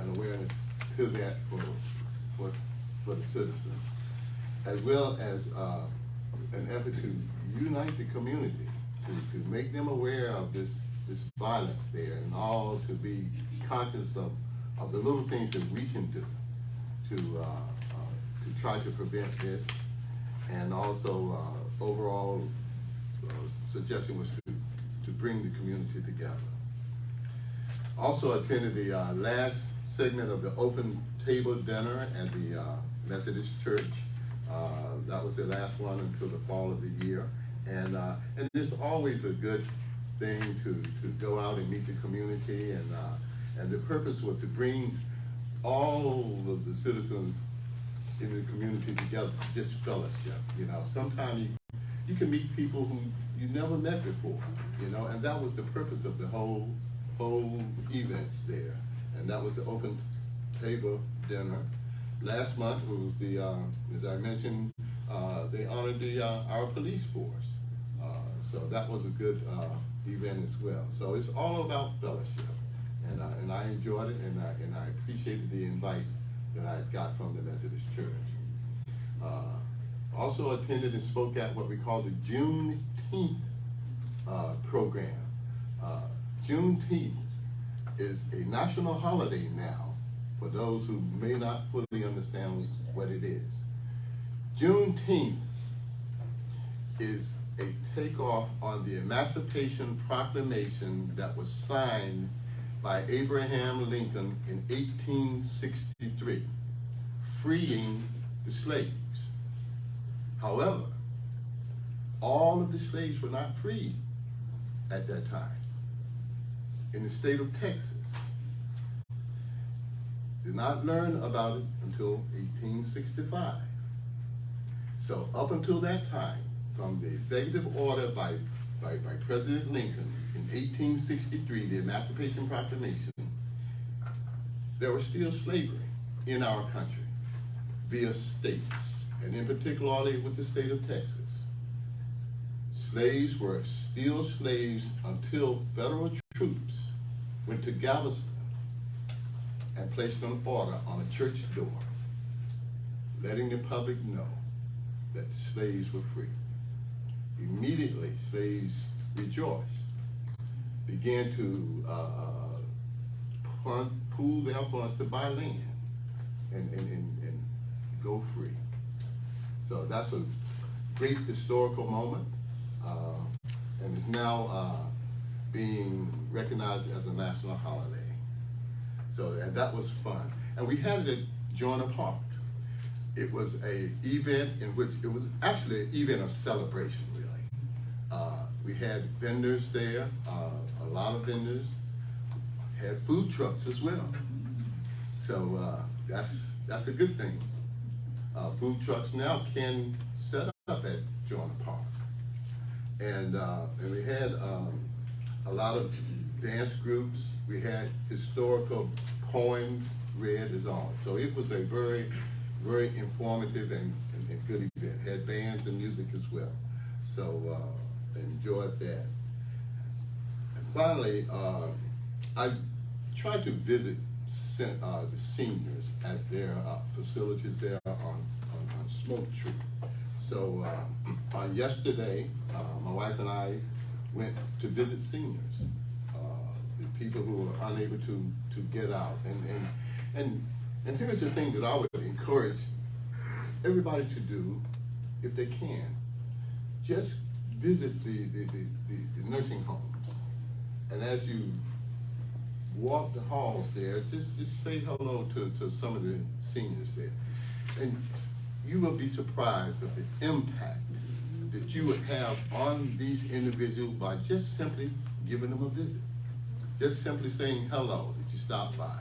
an awareness to that for the citizens, as well as an effort to unite the community, to make them aware of this violence there, and all to be conscious of of the little things that we can do to try to prevent this. And also, overall suggestion was to bring the community together. Also attended the last segment of the open table dinner at the Methodist Church. That was the last one until the fall of the year. And it's always a good thing to go out and meet the community. And the purpose was to bring all of the citizens in the community together, just fellowship. You know, sometimes you can meet people who you never met before, you know, and that was the purpose of the whole events there. And that was the open table dinner. Last month was the, as I mentioned, they honored our police force. So that was a good event as well. So it's all about fellowship. And I enjoyed it, and I appreciated the invite that I got from the Methodist Church. Also attended and spoke at what we call the Juneteenth program. Juneteenth is a national holiday now for those who may not fully understand what it is. Juneteenth is a takeoff on the Emancipation Proclamation that was signed by Abraham Lincoln in 1863, freeing the slaves. However, all of the slaves were not freed at that time. In the state of Texas, did not learn about it until 1865. So up until that time, from the executive order by President Lincoln in 1863, the Emancipation Proclamation, there was still slavery in our country via states, and in particular with the state of Texas. Slaves were still slaves until federal troops went to Galveston and placed an order on a church door, letting the public know that slaves were free. Immediately, slaves rejoiced, began to pool their funds to buy land and go free. So that's a great historical moment, and is now being recognized as a national holiday. So and that was fun. And we had it at Joyner Park. It was an event in which, it was actually an event of celebration, really. We had vendors there, a lot of vendors, had food trucks as well. So that's a good thing. Food trucks now can set up at Joyner Park. And we had a lot of dance groups. We had historical poems read as all. So it was a very, very informative and good event. Had bands and music as well. So enjoyed that. And finally, I tried to visit the seniors at their facilities there on Smoke Tree. So yesterday, my wife and I went to visit seniors, the people who are unable to get out. And here's the thing that I would encourage everybody to do, if they can, just visit the nursing homes. And as you walk the halls there, just say hello to some of the seniors there. And you will be surprised of the impact that you would have on these individuals by just simply giving them a visit. Just simply saying hello, that you stopped by.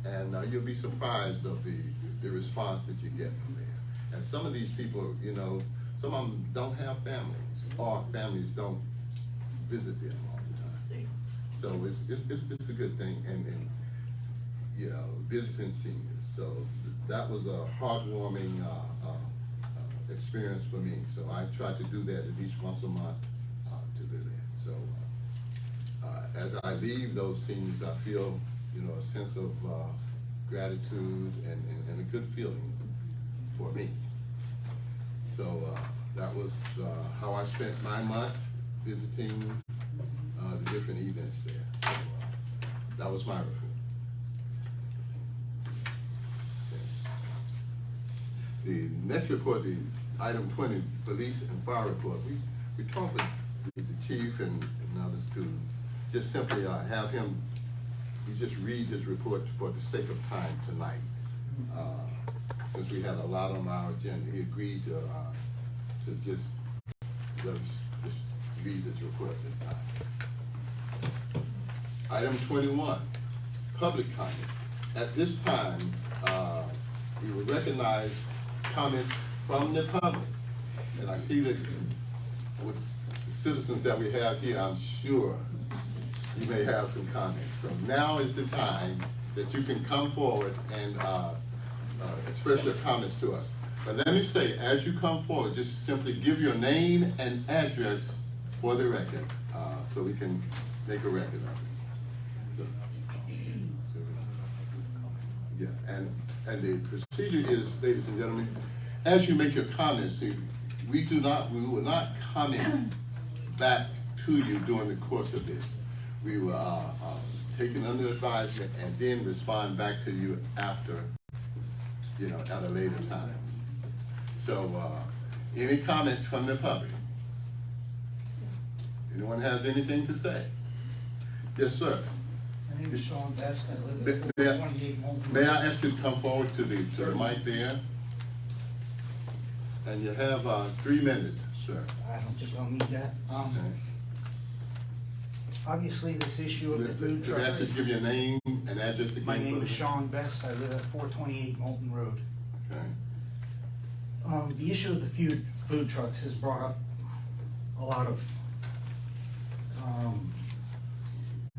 And you'll be surprised of the response that you get from there. And some of these people, you know, some of them don't have families, or families don't visit them all the time. So it's a good thing, and you know, visiting seniors. So that was a heartwarming experience for me. So I try to do that at least once a month to do that. So as I leave those seniors, I feel, you know, a sense of gratitude and a good feeling for me. So that was how I spent my month visiting the different events there. So that was my report. The next report, the item 20, police and fire report. We talked with the chief and others to just simply have him, we just read his report for the sake of time tonight. Since we had a lot on our agenda, he agreed to just read his report this time. Item 21, public comment. At this time, we will recognize comments from the public. And I see that with the citizens that we have here, I'm sure you may have some comments. So now is the time that you can come forward and express your comments to us. But let me say, as you come forward, just simply give your name and address for the record, so we can make a record of it. Yeah, and the procedure is, ladies and gentlemen, as you make your comments, see, we will not comment back to you during the course of this. We will take it under advisement and then respond back to you after, at a later time. So, any comments from the public? Anyone has anything to say? Yes, sir. My name is Sean Best. I live May- at may I- 428 Moulton May Road. I ask you to come forward to the mic there? And you have 3 minutes, sir. I don't think I'll need that. Okay. Obviously, this issue of the food May I ask you trucks. to give your name and address again? My name for is the- Sean Best. I live at 428 Moulton Road. Okay. The issue of the food trucks has brought up a lot of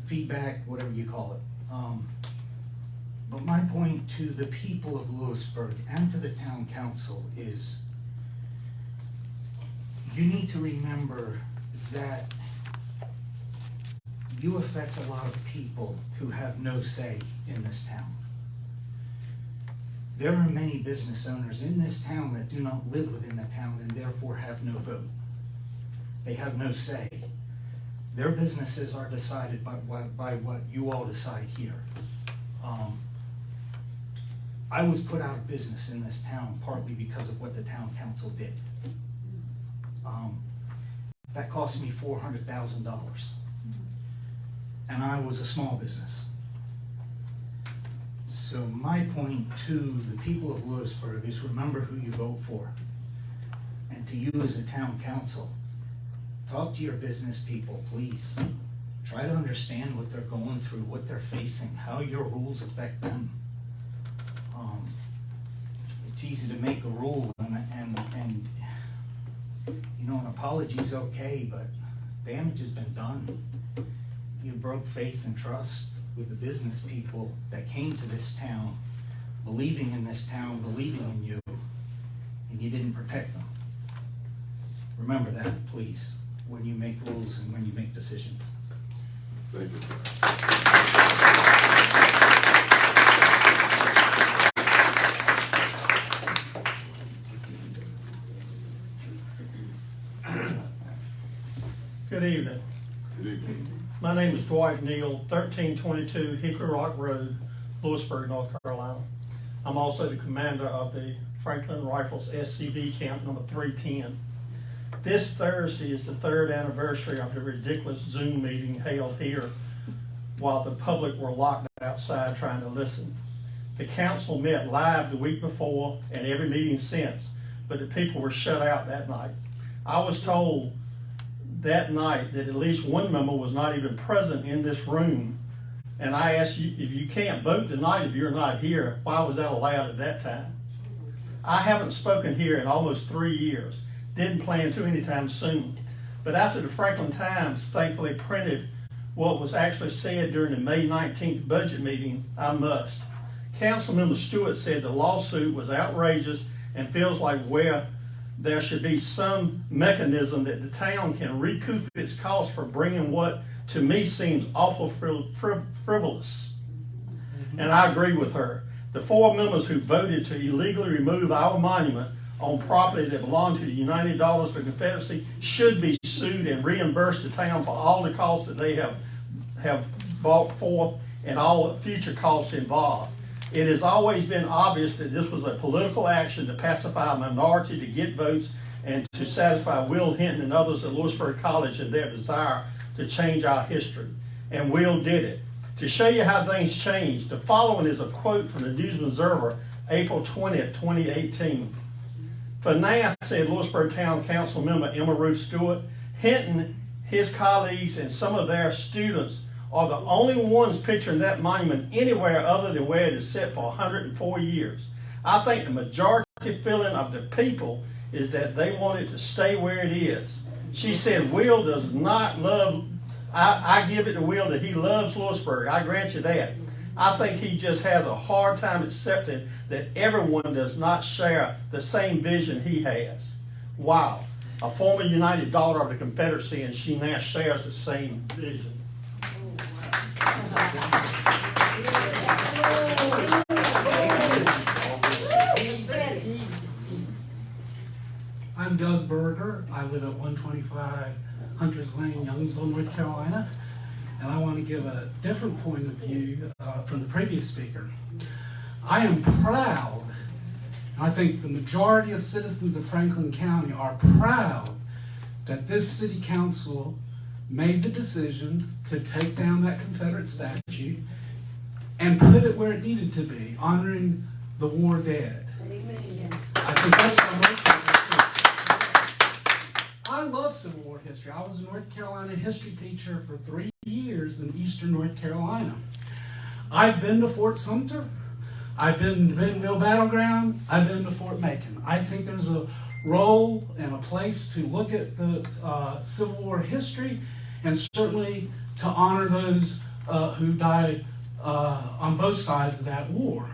feedback, whatever you call it. But my point to the people of Louisburg and to the town council is you need to remember that you affect a lot of people who have no say in this town. There are many business owners in this town that do not live within the town and therefore have no vote. They have no say. Their businesses are decided by what you all decide here. I was put out of business in this town partly because of what the town council did. That cost me $400,000. And I was a small business. So my point to the people of Louisburg is remember who you vote for. And to you as a town council, talk to your business people, please. Try to understand what they're going through, what they're facing, how your rules affect them. It's easy to make a rule and an apology's okay, but damage has been done. You broke faith and trust with the business people that came to this town, believing in this town, believing in you, and you didn't protect them. Remember that, please, when you make rules and when you make decisions. Thank you, sir. Good evening. Good evening. My name is Dwight Neal, 1322 Hickory Rock Road, Louisburg, North Carolina. I'm also the commander of the Franklin Rifles SCV Camp number 310. This Thursday is the 3rd anniversary of the ridiculous Zoom meeting held here while the public were locked outside trying to listen. The council met live the week before and every meeting since, but the people were shut out that night. I was told that night that at least one member was not even present in this room. And I asked you, if you can't vote tonight, if you're not here, why was that allowed at that time? I haven't spoken here in almost 3 years. Didn't plan to anytime soon. But after the Franklin Times thankfully printed what was actually said during the May 19th budget meeting, I must. Councilmember Stewart said the lawsuit was outrageous and feels like where there should be some mechanism that the town can recoup its costs for bringing what to me seems awful frivolous. And I agree with her. The 4 members who voted to illegally remove our monument on property that belonged to the United Daughters of the Confederacy should be sued and reimbursed the town for all the costs that they have brought forth and all the future costs involved. It has always been obvious that this was a political action to pacify a minority, to get votes, and to satisfy Will Hinton and others at Louisburg College in their desire to change our history. And Will did it. To show you how things changed, the following is a quote from the News-Observer, April 20th, 2018. For now, said Louisburg Town Council member Emma Ruth Stewart, Hinton, his colleagues, and some of their students are the only ones picturing that monument anywhere other than where it is set for 104 years. I think the majority feeling of the people is that they want it to stay where it is. She said, Will does not love, I give it to Will that he loves Louisburg. I grant you that. I think he just has a hard time accepting that everyone does not share the same vision he has. Wow. A former United daughter of the Confederacy, and she now shares the same vision. I'm Doug Berger. I live at 125 Hunters Lane, Youngsville, North Carolina. And I want to give a different point of view from the previous speaker. I am proud, and I think the majority of citizens of Franklin County are proud that this city council made the decision to take down that Confederate statue and put it where it needed to be, honoring the war dead. I think that's the most important. I love Civil War history. I was a North Carolina history teacher for 3 years in eastern North Carolina. I've been to Fort Sumter. I've been to Bentonville Battleground. I've been to Fort Macon. I think there's a role and a place to look at the Civil War history, and certainly to honor those who died on both sides of that war.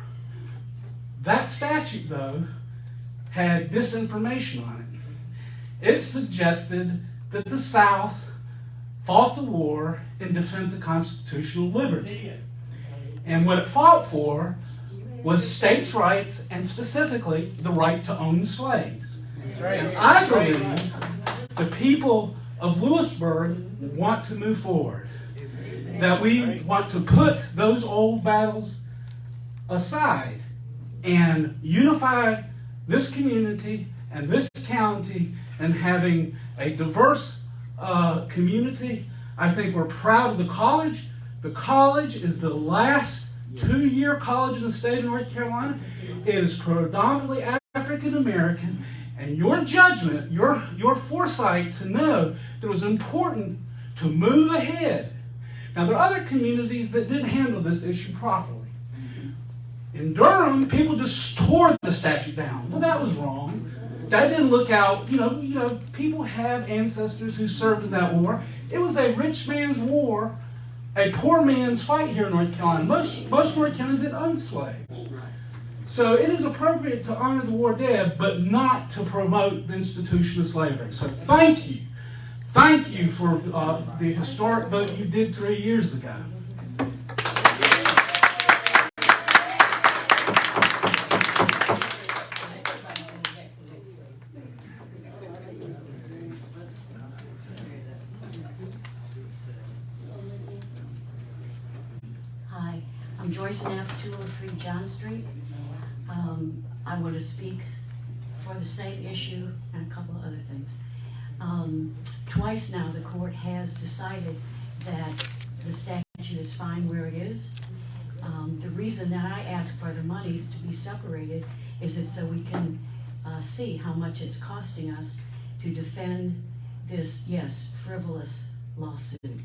That statute, though, had this information on it. It suggested that the South fought the war in defense of constitutional liberty. And what it fought for was states' rights, and specifically the right to own slaves. That's right. And I believe the people of Louisburg want to move forward. That we want to put those old battles aside and unify this community and this county, and having a diverse community. I think we're proud of the college. The college is the last 2-year college in the state of North Carolina. It is predominantly African American, and your judgment, your foresight to know that it was important to move ahead. Now, there are other communities that didn't handle this issue properly. In Durham, people just tore the statute down. Well, that was wrong. That didn't look out, you know, people have ancestors who served in that war. It was a rich man's war, a poor man's fight here in North Carolina. Most North Carolinians didn't own slaves. So it is appropriate to honor the war dead, but not to promote the institution of slavery. So thank you. Thank you for the historic vote you did 3 years ago. Hi, I'm Joyce Neff, 203 John Street. I want to speak for the same issue and a couple of other things. Twice now the court has decided that the statute is fine where it is. The reason that I ask for the monies to be separated is that so we can see how much it's costing us to defend this, yes, frivolous lawsuit,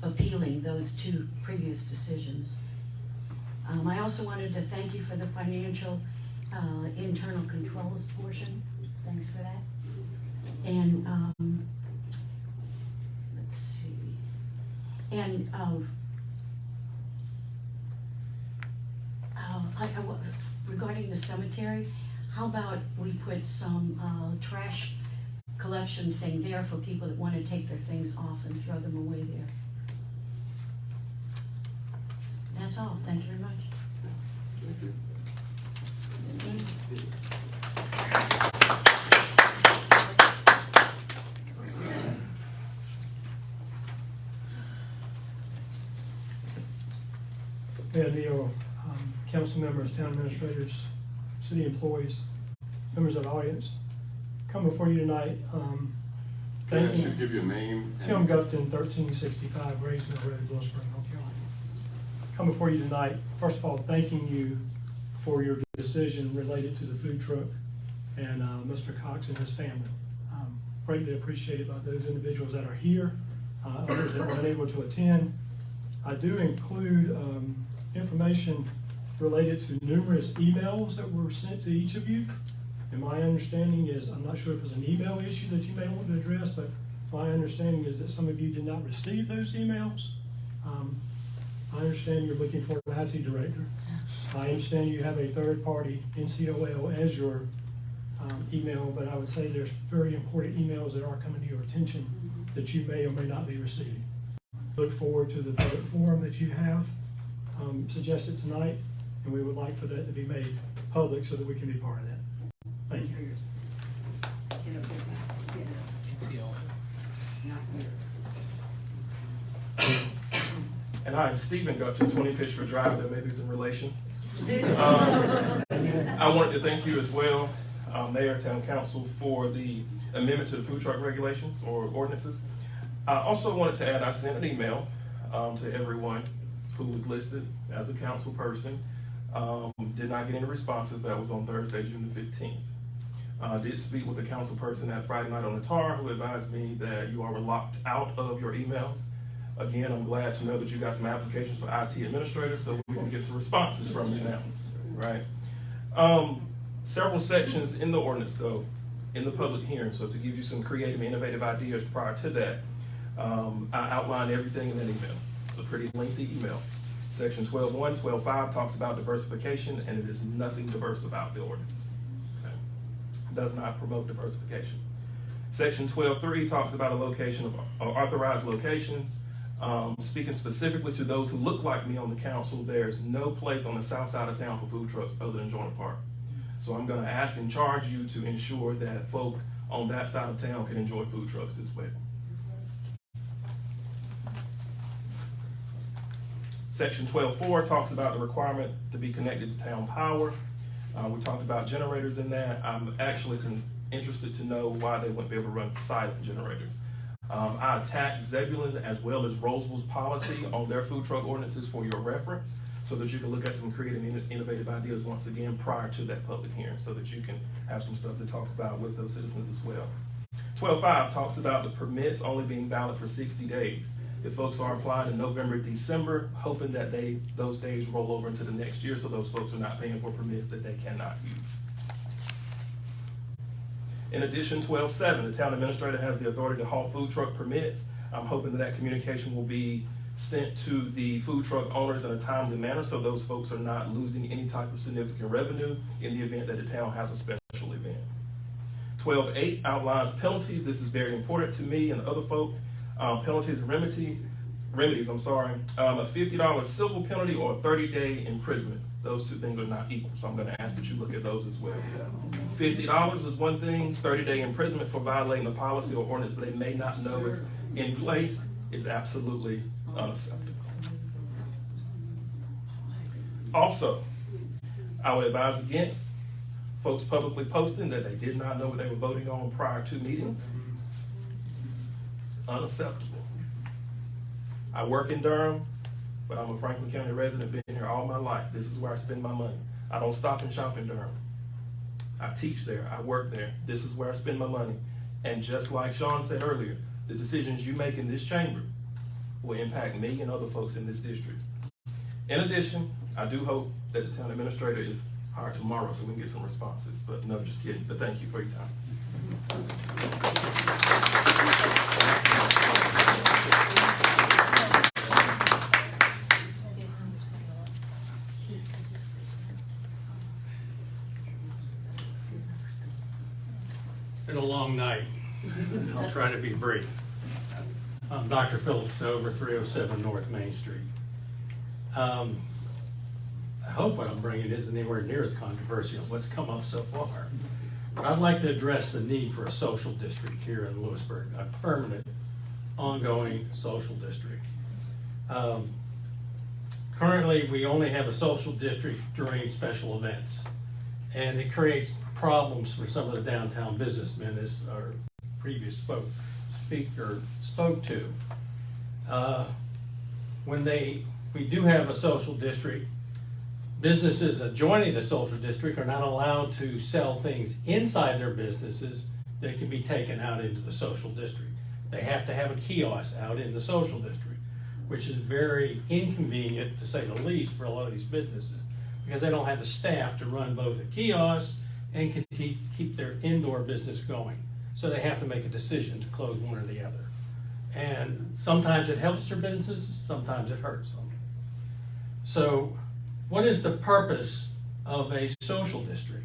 appealing those 2 previous decisions. I also wanted to thank you for the financial internal controls portion. Thanks for that. And let's see. And regarding the cemetery, how about we put some trash collection thing there for people that want to take their things off and throw them away there? That's all. Thank you very much. Mayor Neal, members, town administrators, city employees, members of the audience, come before you tonight, Can I ask you thanking to give your name? Tim Gupton, 1365 Graysmere Road, Louisburg, North Carolina. Come before you tonight, first of all, thanking you for your decision related to the food truck and Mr. Cox and his family. Greatly appreciated by those individuals that are here, others that were unable to attend. I do include information related to numerous emails that were sent to each of you. And my understanding is, I'm not sure if it's an email issue that you may want to address, but my understanding is that some of you did not receive those emails. I understand you're looking for an IT director. I understand you have a third-party NCOL as your email, but I would say there's very important emails that are coming to your attention that you may or may not be receiving. Look forward to the public forum that you have suggested tonight, and we would like for that to be made public so that we can be part of that. Thank you. And I'm Stephen Gupton, 20 Pitchford Drive, that maybe is in relation. I wanted to thank you as well, Mayor, Town Council, for the amendment to the food truck regulations or ordinances. I also wanted to add, I sent an email to everyone who was listed as a council person. Did not get any responses. That was on Thursday, June the 15th. Did speak with the council person that Friday night on the TAR, who advised me that you all were locked out of your emails. Again, I'm glad to know that you got some applications for IT administrators, so we can get some responses from you now, right? Several sections in the ordinance, though, in the public hearing, so to give you some creative and innovative ideas prior to that, I outlined everything in that email. It's a pretty lengthy email. Section 12.1, 12.5 talks about diversification, and it is nothing diverse about the ordinance. Okay? It does not promote diversification. Section 12.3 talks about a location of authorized locations. Speaking specifically to those who look like me on the council, there's no place on the south side of town for food trucks other than Joyner Park. So I'm gonna ask and charge you to ensure that folk on that side of town can enjoy food trucks as well. Section 12.4 talks about the requirement to be connected to town power. We talked about generators in that. I'm actually interested to know why they wouldn't be able to run silent generators. I attached Zebulon as well as Roseville's policy on their food truck ordinances for your reference, so that you can look at some creative and innovative ideas once again prior to that public hearing, so that you can have some stuff to talk about with those citizens as well. 12.5 talks about the permits only being valid for 60 days. If folks are applying in November, December, hoping that those days roll over into the next year, so those folks are not paying for permits that they cannot use. In addition, 12.7, the town administrator has the authority to halt food truck permits. I'm hoping that communication will be sent to the food truck owners in a timely manner, so those folks are not losing any type of significant revenue in the event that the town has a special event. 12.8 outlines penalties. This is very important to me and other folk. Penalties and remedies, a $50 civil penalty or a 30-day imprisonment. Those two things are not equal, so I'm gonna ask that you look at those as well. $50 is one thing, 30-day imprisonment for violating a policy or ordinance they may not know is in place is absolutely unacceptable. Also, I would advise against folks publicly posting that they did not know what they were voting on prior to meetings. It's unacceptable. I work in Durham, but I'm a Franklin County resident, been here all my life. This is where I spend my money. I don't stop and shop in Durham. I teach there, I work there. This is where I spend my money. And just like Sean said earlier, the decisions you make in this chamber will impact me and other folks in this district. In addition, I do hope that the town administrator is hired tomorrow so we can get some responses. But no, just kidding. But thank you for your time. Been a long night. I'll try to be brief. I'm Dr. Philip Stover, 307 North Main Street. I hope what I'm bringing isn't anywhere near as controversial as what's come up so far. But I'd like to address the need for a social district here in Louisburg, a permanent, ongoing social district. Currently, we only have a social district during special events, and it creates problems for some of the downtown businessmen, as our previous speaker spoke to. When we do have a social district, businesses adjoining the social district are not allowed to sell things inside their businesses that can be taken out into the social district. They have to have a kiosk out in the social district, which is very inconvenient, to say the least, for a lot of these businesses, because they don't have the staff to run both a kiosk and can keep their indoor business going. So they have to make a decision to close one or the other. And sometimes it helps their businesses, sometimes it hurts them. So what is the purpose of a social district?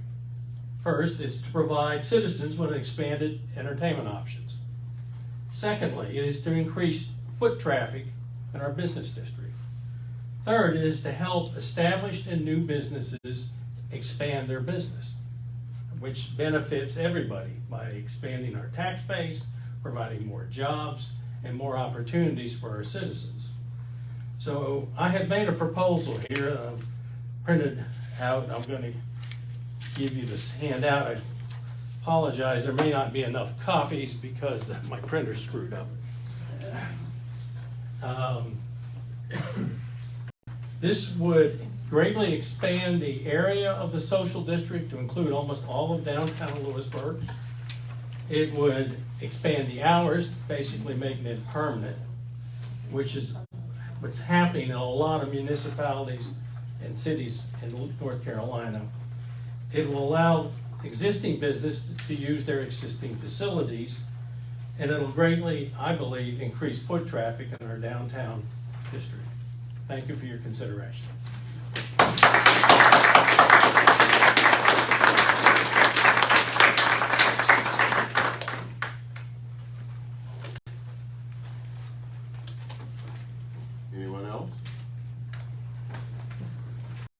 First, it's to provide citizens with expanded entertainment options. Secondly, it is to increase foot traffic in our business district. Third is to help established and new businesses expand their business, which benefits everybody by expanding our tax base, providing more jobs, and more opportunities for our citizens. So I have made a proposal here, printed out. I'm going to give you this handout. I apologize, there may not be enough copies because my printer's screwed up. This would greatly expand the area of the social district to include almost all of downtown Louisburg. It would expand the hours, basically making it permanent, which is what's happening in a lot of municipalities and cities in North Carolina. It will allow existing business to use their existing facilities, and it'll greatly, I believe, increase foot traffic in our downtown district. Thank you for your consideration.